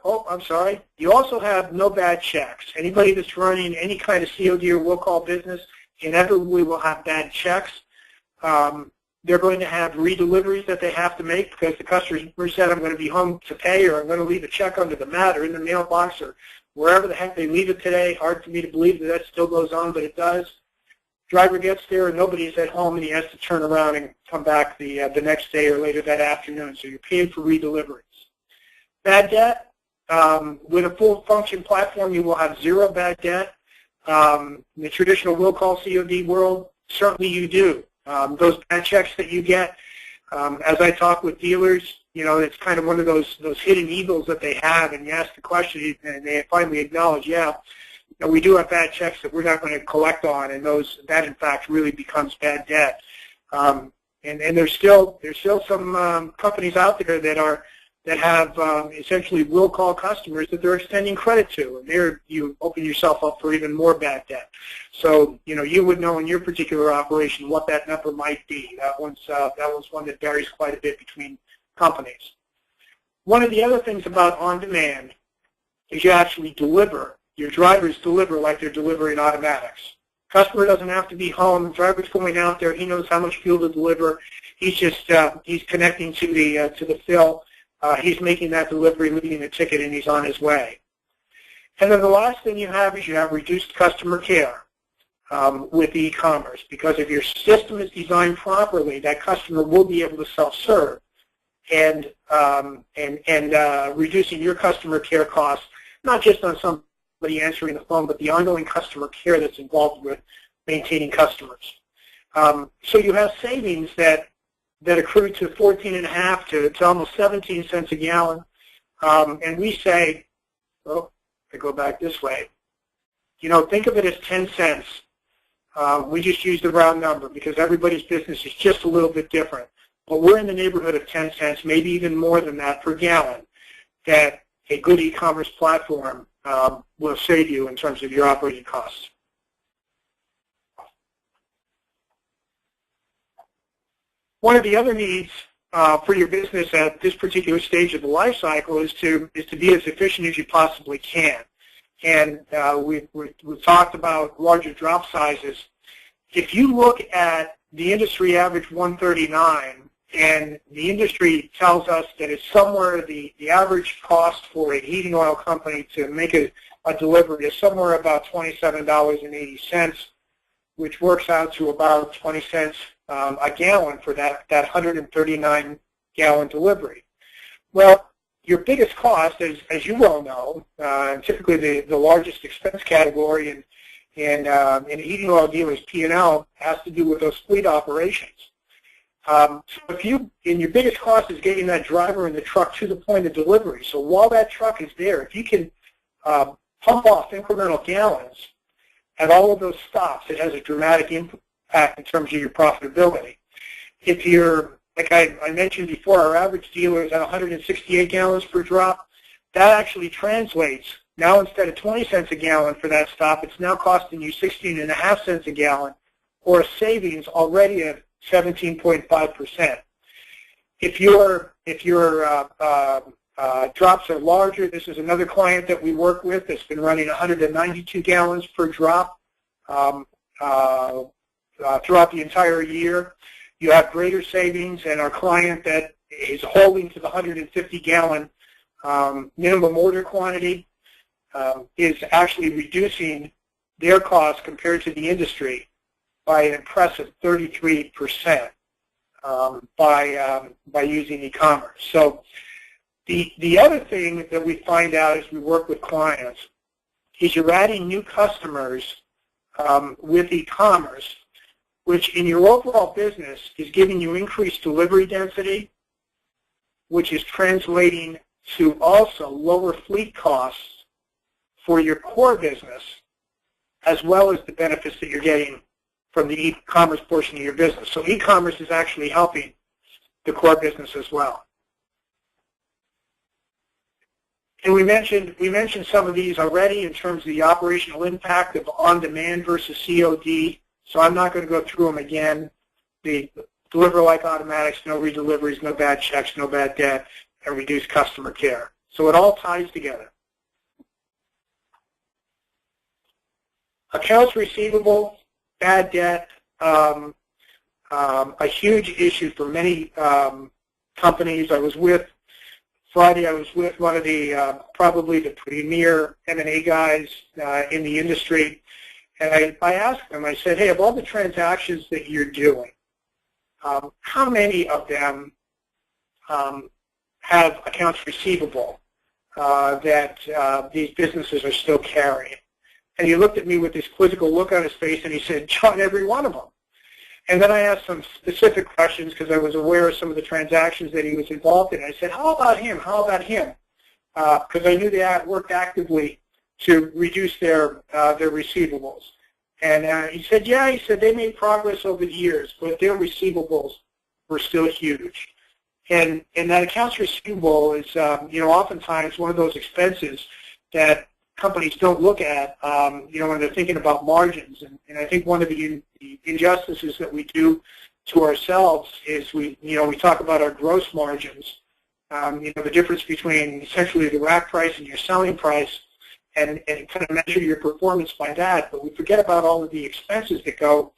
you also have no bad checks. Anybody that's running any kind of COD or will call business inevitably will have bad checks. They're going to have redeliveries that they have to make because the customer said, I'm going to be home to pay, or I'm going to leave a check under the mat or in the mailbox or wherever the heck they leave it today. Hard for me to believe that that still goes on, but it does. Driver gets there and nobody's at home and he has to turn around and come back the next day or later that afternoon. So you're paying for redeliveries. Bad debt, with a full function platform, you will have zero bad debt. In the traditional will call COD world, certainly you do. Those bad checks that you get, as I talk with dealers, it's kind of one of those hidden evils that they have, and you ask the question and they finally acknowledge, yeah, we do have bad checks that we're not going to collect on, and that in fact really becomes bad debt. And there's still some companies out there that have essentially will call customers that they're extending credit to, and there you open yourself up for even more bad debt. So you would know in your particular operation what that number might be. That one's one that varies quite a bit between companies. One of the other things about on-demand is you actually deliver. Your drivers deliver like they're delivering automatics. Customer doesn't have to be home. The driver's going out there. He knows how much fuel to deliver. He's just he's connecting to the fill. He's making that delivery, leaving the ticket, and he's on his way. And then the last thing you have is you have reduced customer care with e-commerce, because if your system is designed properly, that customer will be able to self-serve, and reducing your customer care costs, not just on somebody answering the phone, but the ongoing customer care that's involved with maintaining customers. So you have savings that accrue to 14.5 to almost 17 cents a gallon. And we say, well, I go back this way, think of it as 10 cents. We just use the round number because everybody's business is just a little bit different. But we're in the neighborhood of 10 cents, maybe even more than that per gallon, that a good e-commerce platform will save you in terms of your operating costs. One of the other needs for your business at this particular stage of the life cycle is to be as efficient as you possibly can. And we've talked about larger drop sizes. If you look at the industry average 139, and the industry tells us that it's somewhere, the average cost for a heating oil company to make a delivery is somewhere about $27.80, which works out to about 20 cents a gallon for that 139-gallon delivery. Well, your biggest cost, as you well know, typically the largest expense category in heating oil dealers' P&L has to do with those fleet operations. So if your biggest cost is getting that driver and the truck to the point of delivery. So while that truck is there, if you can pump off incremental gallons at all of those stops, it has a dramatic impact in terms of your profitability. If you're, like I mentioned before, our average dealer is at 168 gallons per drop. That actually translates. Now instead of 20 cents a gallon for that stop, it's now costing you 16.5 cents a gallon, or a savings already of 17.5%. If your drops are larger, this is another client that we work with that's been running 192 gallons per drop throughout the entire year. You have greater savings, and our client that is holding to the 150-gallon minimum order quantity is actually reducing their costs compared to the industry by an impressive 33% by using e-commerce. So the other thing that we find out as we work with clients is you're adding new customers with e-commerce, which in your overall business is giving you increased delivery density, which is translating to also lower fleet costs for your core business, as well as the benefits that you're getting from the e-commerce portion of your business. So e-commerce is actually helping the core business as well. And we mentioned some of these already in terms of the operational impact of on-demand versus COD. So I'm not going to go through them again. The deliver like automatics, no redeliveries, no bad checks, no bad debt, and reduced customer care. So it all ties together. Accounts receivable, bad debt, a huge issue for many companies. Friday I was with one of the, probably the premier M&A guys in the industry, and I asked him, I said, hey, of all the transactions that you're doing, how many of them have accounts receivable that these businesses are still carrying? And he looked at me with this quizzical look on his face, and he said, John, every one of them. And then I asked some specific questions because I was aware of some of the transactions that he was involved in. I said, how about him? How about him? Because I knew they worked actively to reduce their receivables. And he said, yeah, he said they made progress over the years, but their receivables were still huge. And that accounts receivable is, oftentimes one of those expenses that companies don't look at, when they're thinking about margins. And I think one of the injustices that we do to ourselves is we talk about our gross margins, the difference between essentially the rack price and your selling price, and kind of measure your performance by that. But we forget about all of the expenses that go,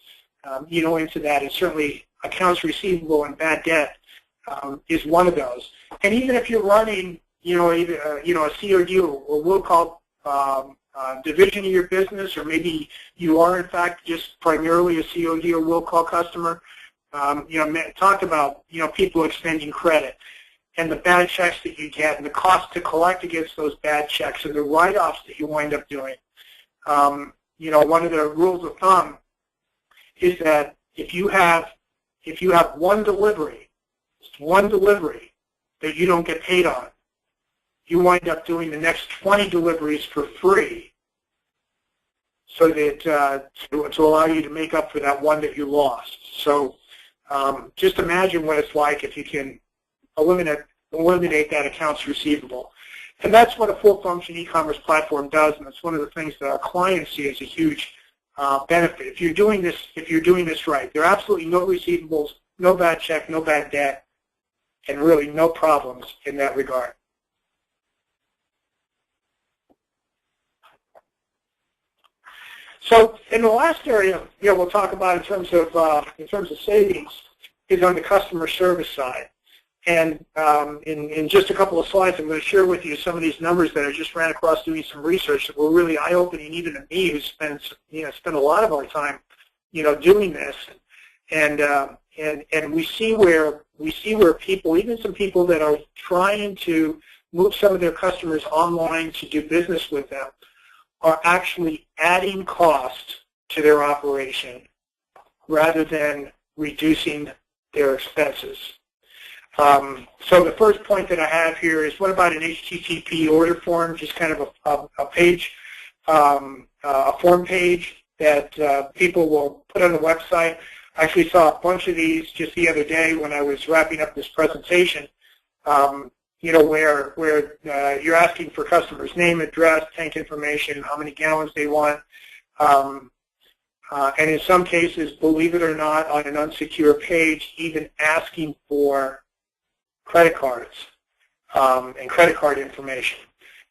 into that, and certainly accounts receivable and bad debt is one of those. And even if you're running, a COD or we'll call division of your business, or maybe you are in fact just primarily a COD or will call customer, talked about people extending credit and the bad checks that you get and the cost to collect against those bad checks and the write-offs that you wind up doing. One of the rules of thumb is that if you have one delivery, just one delivery that you don't get paid on, you wind up doing the next 20 deliveries for free, so that to allow you to make up for that one that you lost. So just imagine what it's like if you can eliminate that accounts receivable. And that's what a full function e-commerce platform does, and it's one of the things that our clients see as a huge benefit. If you're doing this right, there are absolutely no receivables, no bad check, no bad debt, and really no problems in that regard. So in the last area, we'll talk about in terms of savings is on the customer service side. And in just a couple of slides, I'm going to share with you some of these numbers that I just ran across doing some research that were really eye-opening, even to me, who spent a lot of our time, doing this. And we see where people, even some people that are trying to move some of their customers online to do business with them, are actually adding cost to their operation rather than reducing their expenses. So the first point that I have here is, what about an HTTP order form, just kind of a page, a form page that people will put on the website. I actually saw a bunch of these just the other day when I was wrapping up this presentation, you know, where you're asking for customers' name, address, tank information, how many gallons they want, and in some cases, believe it or not, on an unsecure page, even asking for credit cards and credit card information.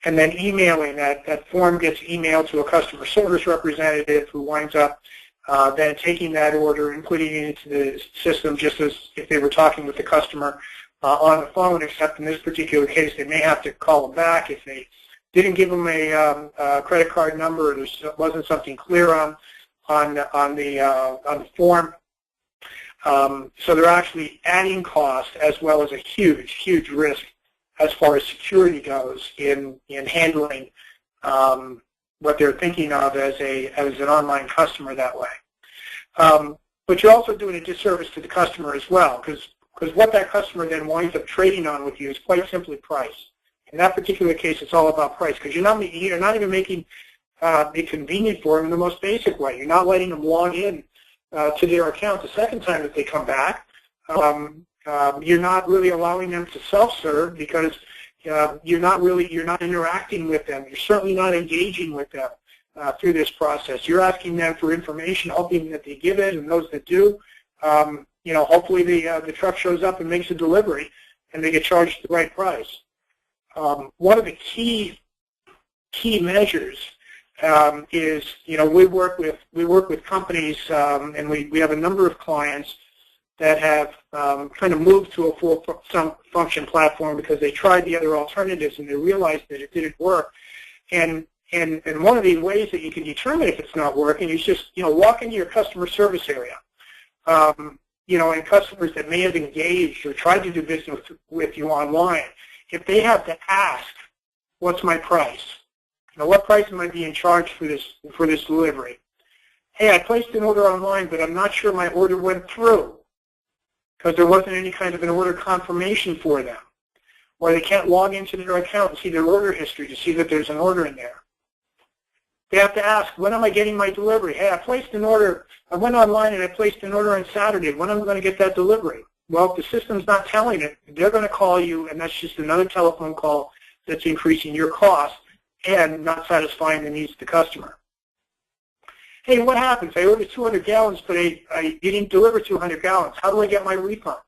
And then emailing, that form gets emailed to a customer service representative who winds up then taking that order and putting it into the system just as if they were talking with the customer on the phone, except in this particular case they may have to call them back if they didn't give them a credit card number or there wasn't something clear on the form. So they're actually adding cost as well as a huge risk as far as security goes in handling what they're thinking of as an online customer that way. But you're also doing a disservice to the customer as well, because what that customer then winds up trading on with you is quite simply price. In that particular case, it's all about price, because you're not even making it convenient for them in the most basic way. You're not letting them log in to their account the second time that they come back. You're not really allowing them to self-serve because you're not interacting with them. You're certainly not engaging with them through this process. You're asking them for information, hoping that they give it, and those that do, you know, hopefully the truck shows up and makes a delivery, and they get charged the right price. One of the key measures is, you know, we work with companies, and we have a number of clients that have kind of moved to a full function platform because they tried the other alternatives and they realized that it didn't work. And one of the ways that you can determine if it's not working is just, you know, walk into your customer service area. You know, and customers that may have engaged or tried to do business with you online, if they have to ask, what's my price? You know, what price am I being charged for this delivery? Hey, I placed an order online, but I'm not sure my order went through because there wasn't any kind of an order confirmation for them. Or they can't log into their account and see their order history to see that there's an order in there. They have to ask, when am I getting my delivery? Hey, I placed an order. I went online and I placed an order on Saturday. When am I going to get that delivery? Well, if the system's not telling it, they're going to call you, and that's just another telephone call that's increasing your cost and not satisfying the needs of the customer. Hey, what happens? I ordered 200 gallons, but I didn't deliver 200 gallons. How do I get my refund?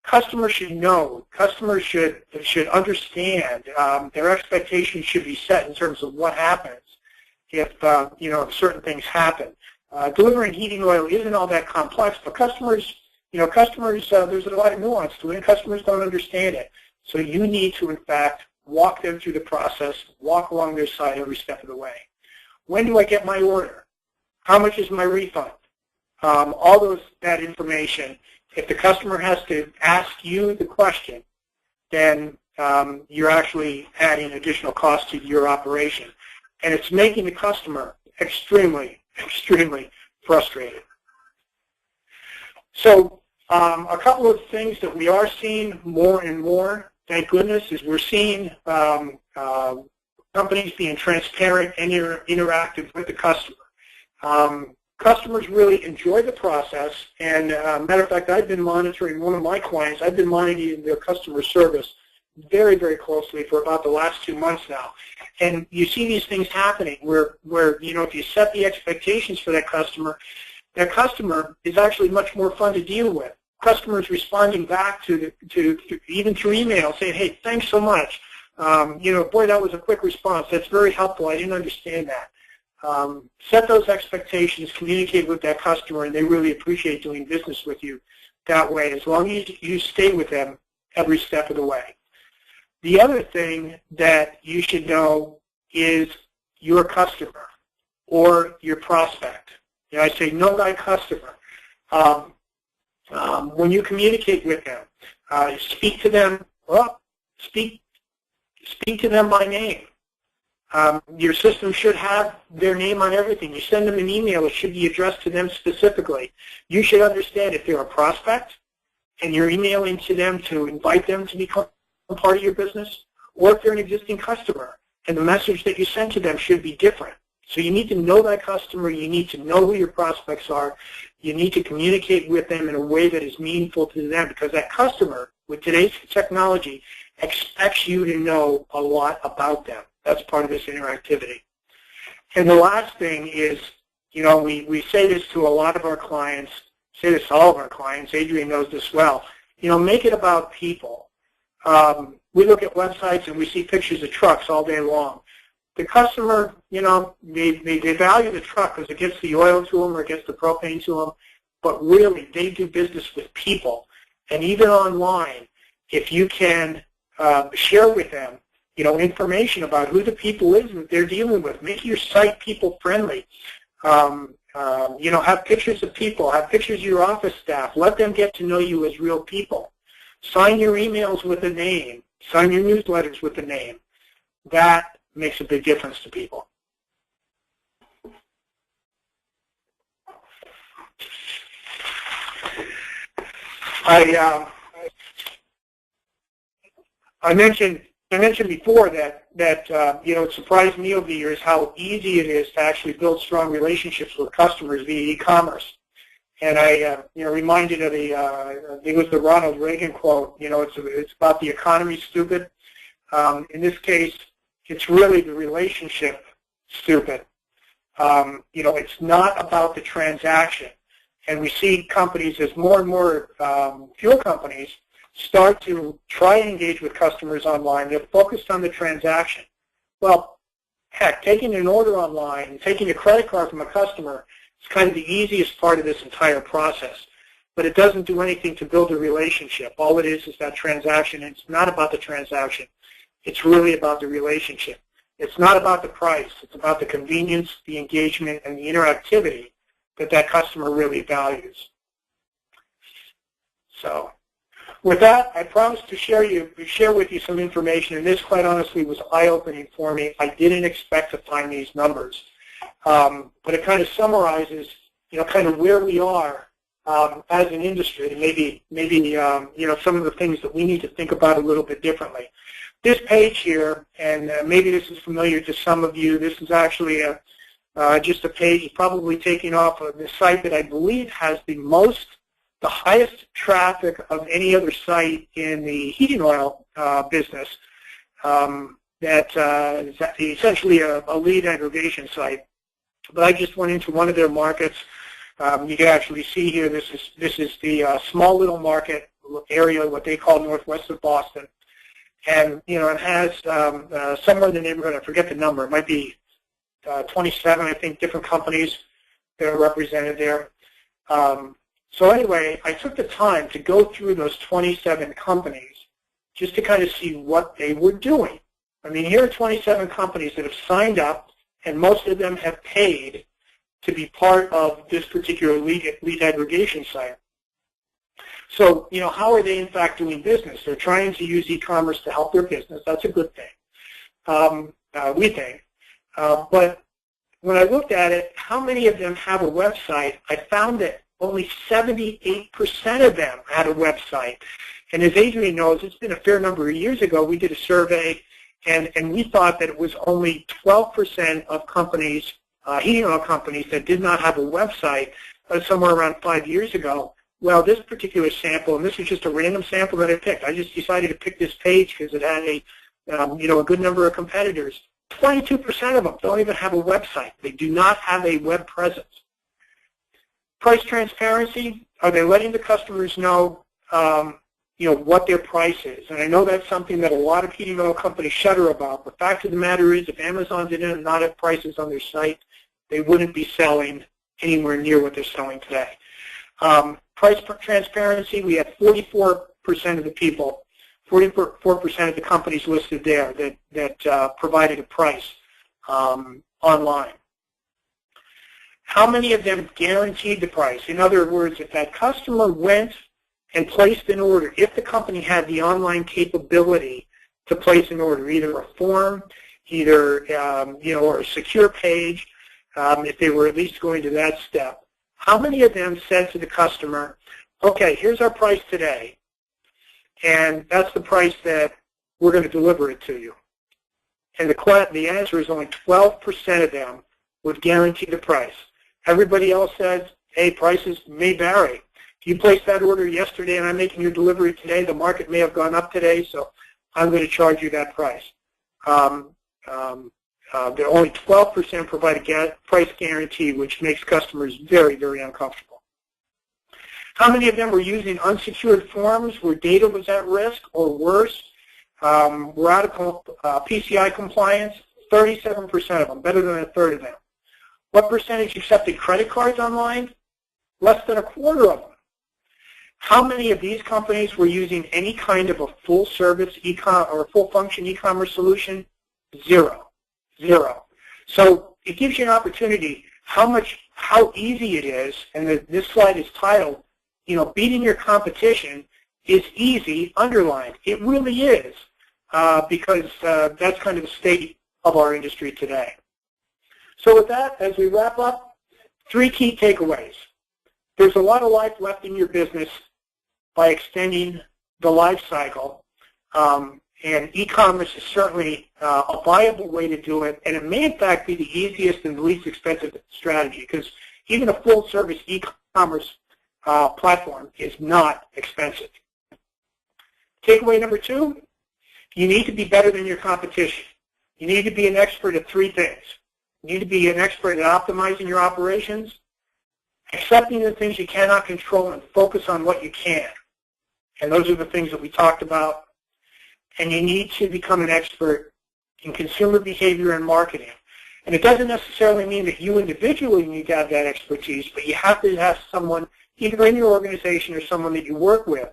Customers should know. Customers should understand. Their expectations should be set in terms of what happens if you know, if certain things happen. Delivering heating oil isn't all that complex, but customers, you know, there's a lot of nuance to it, and customers don't understand it. So you need to, in fact, walk them through the process, walk along their side every step of the way. When do I get my order? How much is my refund? All that information. If the customer has to ask you the question, then you're actually adding additional cost to your operation. And it's making the customer extremely frustrated. So a couple of things that we are seeing more and more, thank goodness, is we're seeing companies being transparent and interactive with the customer. Customers really enjoy the process, and matter of fact, I've been monitoring one of my clients. I've been monitoring their customer service very closely for about the last 2 months now. And you see these things happening where you know, if you set the expectations for that customer is actually much more fun to deal with. Customers responding back to even through email saying, hey, thanks so much. You know, boy, that was a quick response. That's very helpful. I didn't understand that. Set those expectations, communicate with that customer, and they really appreciate doing business with you that way, as long as you stay with them every step of the way. The other thing that you should know is your customer or your prospect. You know, I say know thy customer. When you communicate with them, speak to them. Well, speak to them by name. Your system should have their name on everything. You send them an email, it should be addressed to them specifically. You should understand if they're a prospect and you're emailing to them to invite them to become part of your business, or if they're an existing customer and the message that you send to them should be different. So you need to know that customer, you need to know who your prospects are, you need to communicate with them in a way that is meaningful to them, because that customer, with today's technology, expects you to know a lot about them. That's part of this interactivity. And the last thing is, you know, we say this to a lot of our clients, say this to all of our clients, Adrian knows this well, you know, make it about people. We look at websites and we see pictures of trucks all day long. The customer, you know, they value the truck because it gets the oil to them or it gets the propane to them, but really they do business with people. And even online, if you can share with them, you know, information about who the people is that they're dealing with, make your site people-friendly. You know, have pictures of people, have pictures of your office staff. Let them get to know you as real people. Sign your emails with a name. Sign your newsletters with a name. That makes a big difference to people. I mentioned before that you know, it surprised me over the years how easy it is to actually build strong relationships with customers via e-commerce. And I you know, reminded of the I think it was the Ronald Reagan quote. You know, it's about the economy stupid. In this case, it's really the relationship stupid. You know, it's not about the transaction. And we see companies, as more and more fuel companies start to try and engage with customers online, they're focused on the transaction. Well, heck, taking an order online, taking a credit card from a customer is kind of the easiest part of this entire process. But it doesn't do anything to build a relationship. All it is that transaction. It's not about the transaction. It's really about the relationship. It's not about the price. It's about the convenience, the engagement, and the interactivity that customer really values. So with that, I promised to share with you some information, and this, quite honestly, was eye-opening for me. I didn't expect to find these numbers. But it kind of summarizes, you know, kind of where we are as an industry, and maybe you know, some of the things that we need to think about a little bit differently. This page here, and maybe this is familiar to some of you, this is actually just a page probably taken off of the site that I believe has the highest traffic of any other site in the heating oil business. That is essentially a lead aggregation site. But I just went into one of their markets. You can actually see here, this is the small little market area, what they call northwest of Boston. And, you know, it has somewhere in the neighborhood, I forget the number, it might be 27, I think, different companies that are represented there. So anyway, I took the time to go through those 27 companies just to kind of see what they were doing. I mean, here are 27 companies that have signed up, and most of them have paid to be part of this particular lead aggregation site. So, you know, how are they in fact doing business? They're trying to use e-commerce to help their business. That's a good thing, we think. But when I looked at it, how many of them have a website? I found that only 78% of them had a website. And as Adrian knows, it's been a fair number of years ago, we did a survey, and we thought that it was only 12% of companies, heating oil companies, that did not have a website somewhere around 5 years ago. Well, this particular sample, and this is just a random sample that I picked. I just decided to pick this page because it had a, you know, a good number of competitors. 22% of them don't even have a website. They do not have a web presence. Price transparency, are they letting the customers know, you know, what their price is? And I know that's something that a lot of heating oil companies shudder about. The fact of the matter is, if Amazon did not have prices on their site, they wouldn't be selling anywhere near what they're selling today. Price transparency, we had 44% of the people, 44% of the companies listed there that provided a price online. How many of them guaranteed the price? In other words, if that customer went and placed an order, if the company had the online capability to place an order, either a form, either or a secure page, if they were at least going to that step. How many of them said to the customer, okay, here's our price today, and that's the price that we're going to deliver it to you? And the answer is only 12% of them would guarantee the price. Everybody else says, hey, prices may vary. If you placed that order yesterday and I'm making your delivery today, the market may have gone up today, so I'm going to charge you that price. Only 12% provide a price guarantee, which makes customers very, very uncomfortable. How many of them were using unsecured forms where data was at risk, or worse, were out of PCI compliance? 37% of them, better than a third of them. What percentage accepted credit cards online? Less than a quarter of them. How many of these companies were using any kind of a full-service or full-function e-commerce solution? Zero. So it gives you an opportunity how easy it is, and this slide is titled, beating your competition is easy, underlined. It really is, because that's kind of the state of our industry today. So with that, as we wrap up, 3 key takeaways. There's a lot of life left in your business by extending the life cycle, and e-commerce is certainly a viable way to do it, and it may in fact be the easiest and the least expensive strategy, because even a full-service e-commerce platform is not expensive. Takeaway number 2, you need to be better than your competition. You need to be an expert at 3 things. You need to be an expert at optimizing your operations, accepting the things you cannot control, and focus on what you can. And those are the things that we talked about. And you need to become an expert in consumer behavior and marketing. And it doesn't necessarily mean that you individually need to have that expertise, but you have to have someone, either in your organization or someone that you work with,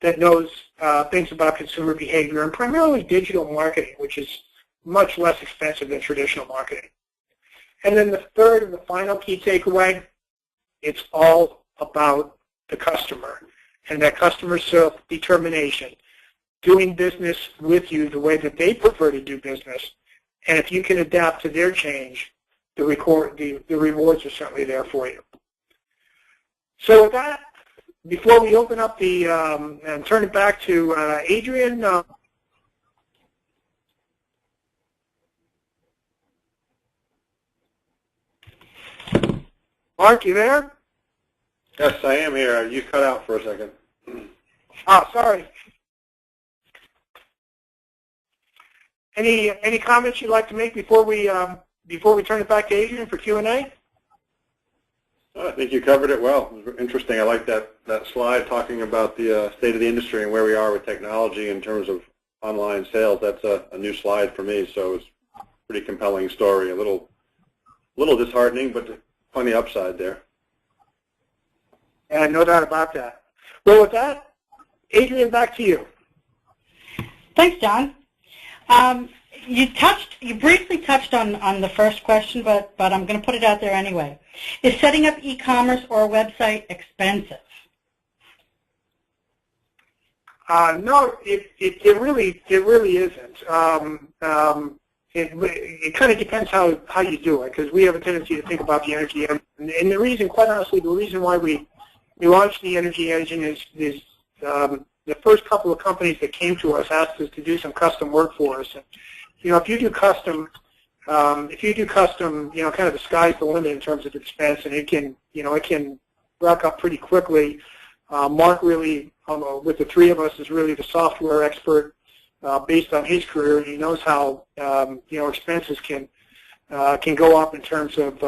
that knows things about consumer behavior, and primarily digital marketing, which is much less expensive than traditional marketing. And then the third and the final key takeaway, it's all about the customer and that customer self-determination, doing business with you the way that they prefer to do business. And if you can adapt to their change, the rewards are certainly there for you. So with that, before we open up and turn it back to Adrian, Mark, you there? Yes, I am here. You cut out for a second. Oh, sorry. Any comments you'd like to make before we turn it back to Adrian for Q&A? I think you covered it well. It was interesting. I like that slide talking about the state of the industry and where we are with technology in terms of online sales. That's a new slide for me, so it's a pretty compelling story. A little disheartening, but plenty of upside there. And no doubt about that. Well, with that, Adrian, back to you. Thanks, John. You briefly touched on the first question, but I'm going to put it out there anyway. Is setting up e-commerce or a website expensive? No, it really isn't. It kind of depends how you do it, because we have a tendency to think about the energy engine. And the reason, quite honestly, the reason why we launched the energy engine is the first couple of companies that came to us asked us to do some custom work for us. And, if you do custom, kind of the sky's the limit in terms of expense, and it can rack up pretty quickly. Mark really, with the 3 of us, is really the software expert based on his career. He knows how expenses can go up in terms of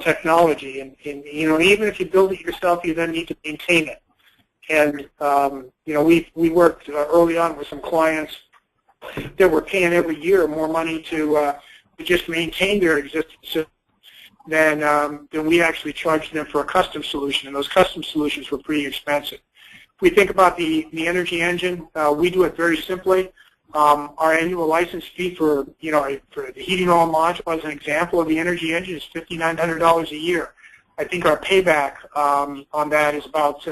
technology, and even if you build it yourself, you then need to maintain it. And we worked early on with some clients that were paying every year more money to just maintain their existing system than we actually charged them for a custom solution, and those custom solutions were pretty expensive. If we think about the energy engine, we do it very simply. Our annual license fee for the heating oil module, as an example of the energy engine, is $5,900 a year. I think our payback on that is about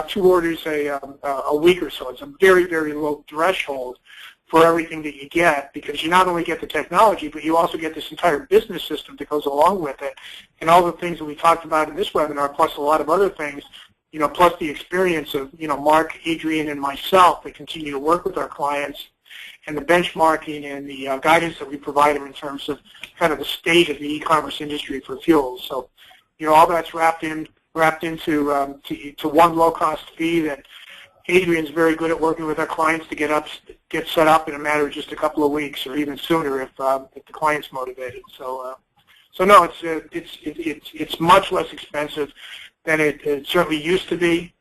2 orders a week or so. It's a very, very low threshold for everything that you get, because you not only get the technology, but you also get this entire business system that goes along with it, and all the things that we talked about in this webinar, plus a lot of other things, plus the experience of, Mark, Adrian, and myself that continue to work with our clients, and the benchmarking and the guidance that we provide them in terms of kind of the state of the e-commerce industry for fuels. So, all that's wrapped into one low-cost fee that Adrian's very good at working with our clients to get set up in a matter of just a couple of weeks, or even sooner if the client's motivated. So no, it's much less expensive than it certainly used to be.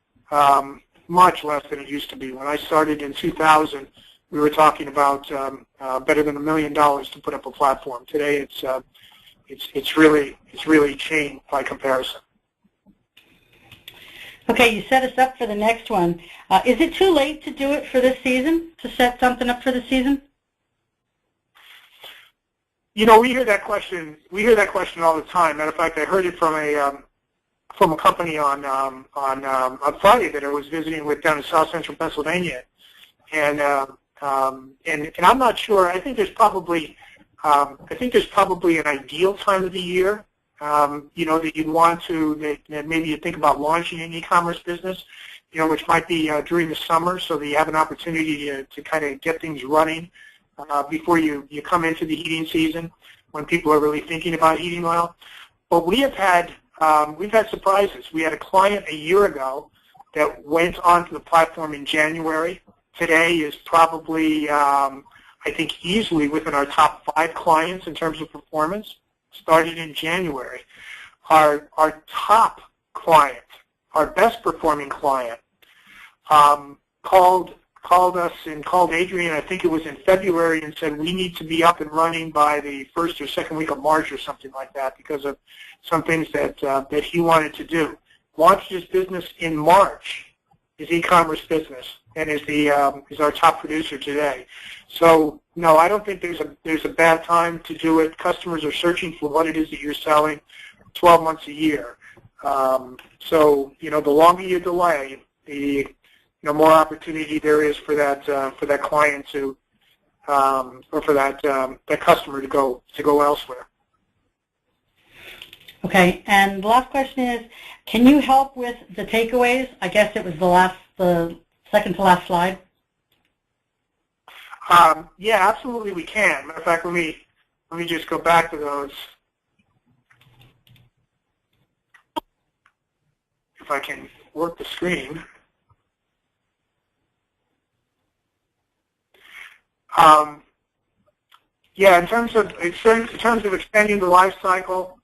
Much less than it used to be. When I started in 2000, we were talking about better than $1 million to put up a platform. Today, it's really changed by comparison. Okay, you set us up for the next one. Is it too late to do it for this season, to set something up for the season? We hear that question. We hear that question all the time. Matter of fact, I heard it from a company on Friday that I was visiting with down in South Central Pennsylvania, and I'm not sure. I think there's probably an ideal time of the year. That you'd want to, that maybe you think about launching an e-commerce business, which might be during the summer, so that you have an opportunity to kind of get things running before you come into the heating season, when people are really thinking about heating oil. But we've had surprises. We had a client a year ago that went onto the platform in January. Today is probably, I think, easily within our top 5 clients in terms of performance. Started in January. Our top client, our best performing client, called us and called Adrian, I think it was in February, and said we need to be up and running by the first or second week of March or something like that, because of some things that he wanted to do. Launched his business in March, his e-commerce business, and is our top producer today. So no, I don't think there's a bad time to do it. Customers are searching for what it is that you're selling 12 months a year. So the longer you delay, the more opportunity there is for that client to or for that customer to go elsewhere. Okay, and the last question is, can you help with the takeaways? I guess it was the second to last slide. Yeah, absolutely we can. Matter of fact, let me just go back to those. If I can work the screen. Yeah, in terms of extending the life cycle,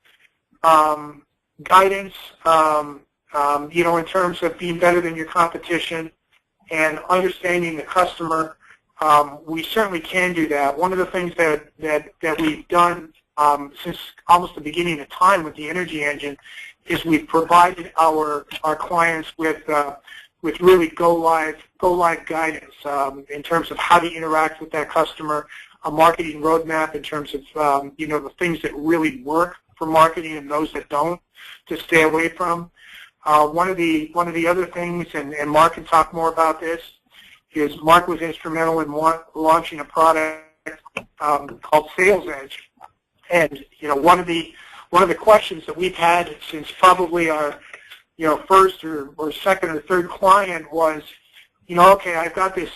guidance, in terms of being better than your competition and understanding the customer, we certainly can do that. One of the things that we've done since almost the beginning of time with the Energy Engine is we've provided our clients with really go live guidance in terms of how to interact with that customer, a marketing roadmap in terms of the things that really work for marketing and those that don't, to stay away from. One of the other things, and Mark can talk more about this, is Mark was instrumental in launching a product called Sales Edge, and one of the questions that we've had since probably our first or second or third client was, okay, I've got this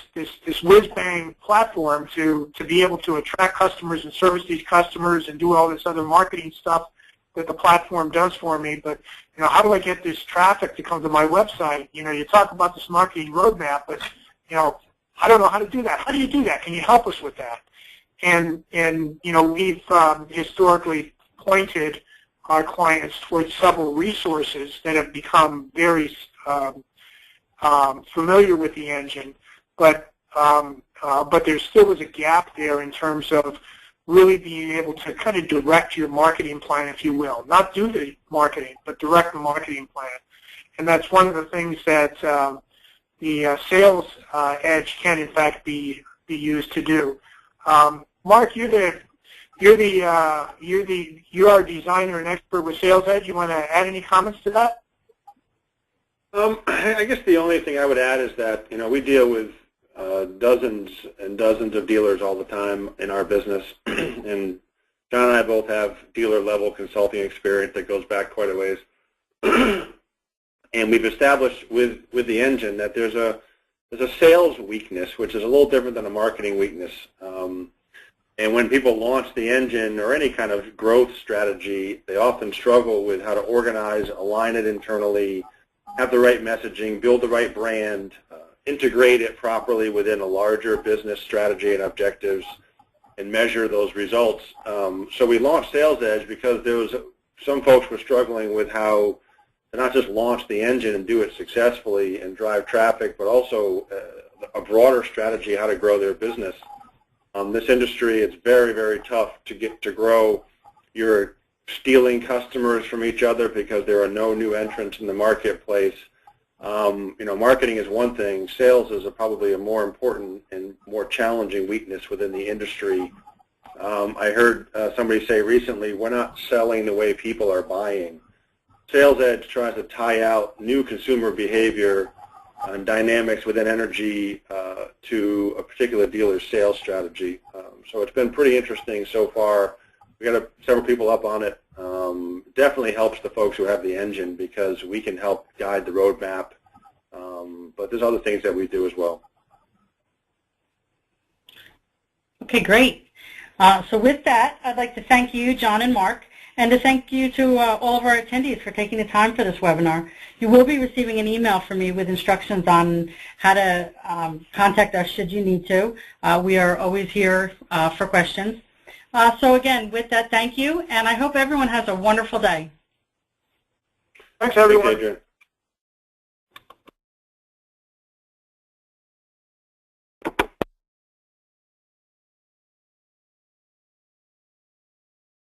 whiz-bang platform to be able to attract customers and service these customers and do all this other marketing stuff that the platform does for me, but how do I get this traffic to come to my website? You talk about this marketing roadmap, but I don't know how to do that. How do you do that? Can you help us with that? And we've historically pointed our clients towards several resources that have become very familiar with the engine, but there still is a gap there in terms of really being able to kind of direct your marketing plan, if you will. Not do the marketing, but direct the marketing plan. And that's one of the things that the Sales Edge can, in fact, be used to do. Mark, you're our designer and expert with Sales Edge. You want to add any comments to that? I guess the only thing I would add is that we deal with dozens and dozens of dealers all the time in our business, and John and I both have dealer-level consulting experience that goes back quite a ways. And we've established with the engine that there's a sales weakness, which is a little different than a marketing weakness. And when people launch the engine or any kind of growth strategy, they often struggle with how to organize, align it internally, have the right messaging, build the right brand, integrate it properly within a larger business strategy and objectives, and measure those results. So we launched Sales Edge because there was some folks were struggling with how to not just launch the engine and do it successfully and drive traffic, but also a broader strategy how to grow their business. This industry, it's very, very tough to grow. You're stealing customers from each other because there are no new entrants in the marketplace. Marketing is one thing. Sales is probably a more important and more challenging weakness within the industry. I heard somebody say recently, we're not selling the way people are buying. Sales Edge tries to tie out new consumer behavior and dynamics within energy to a particular dealer's sales strategy. So it's been pretty interesting so far. We got several people up on it. Definitely helps the folks who have the engine because we can help guide the roadmap. But there's other things that we do as well. Okay, great. So with that, I'd like to thank you, John and Mark, and to thank you to all of our attendees for taking the time for this webinar. You will be receiving an email from me with instructions on how to contact us should you need to. We are always here for questions. So again, with that, thank you, and I hope everyone has a wonderful day. Thanks, everyone. Thanks, Adrian.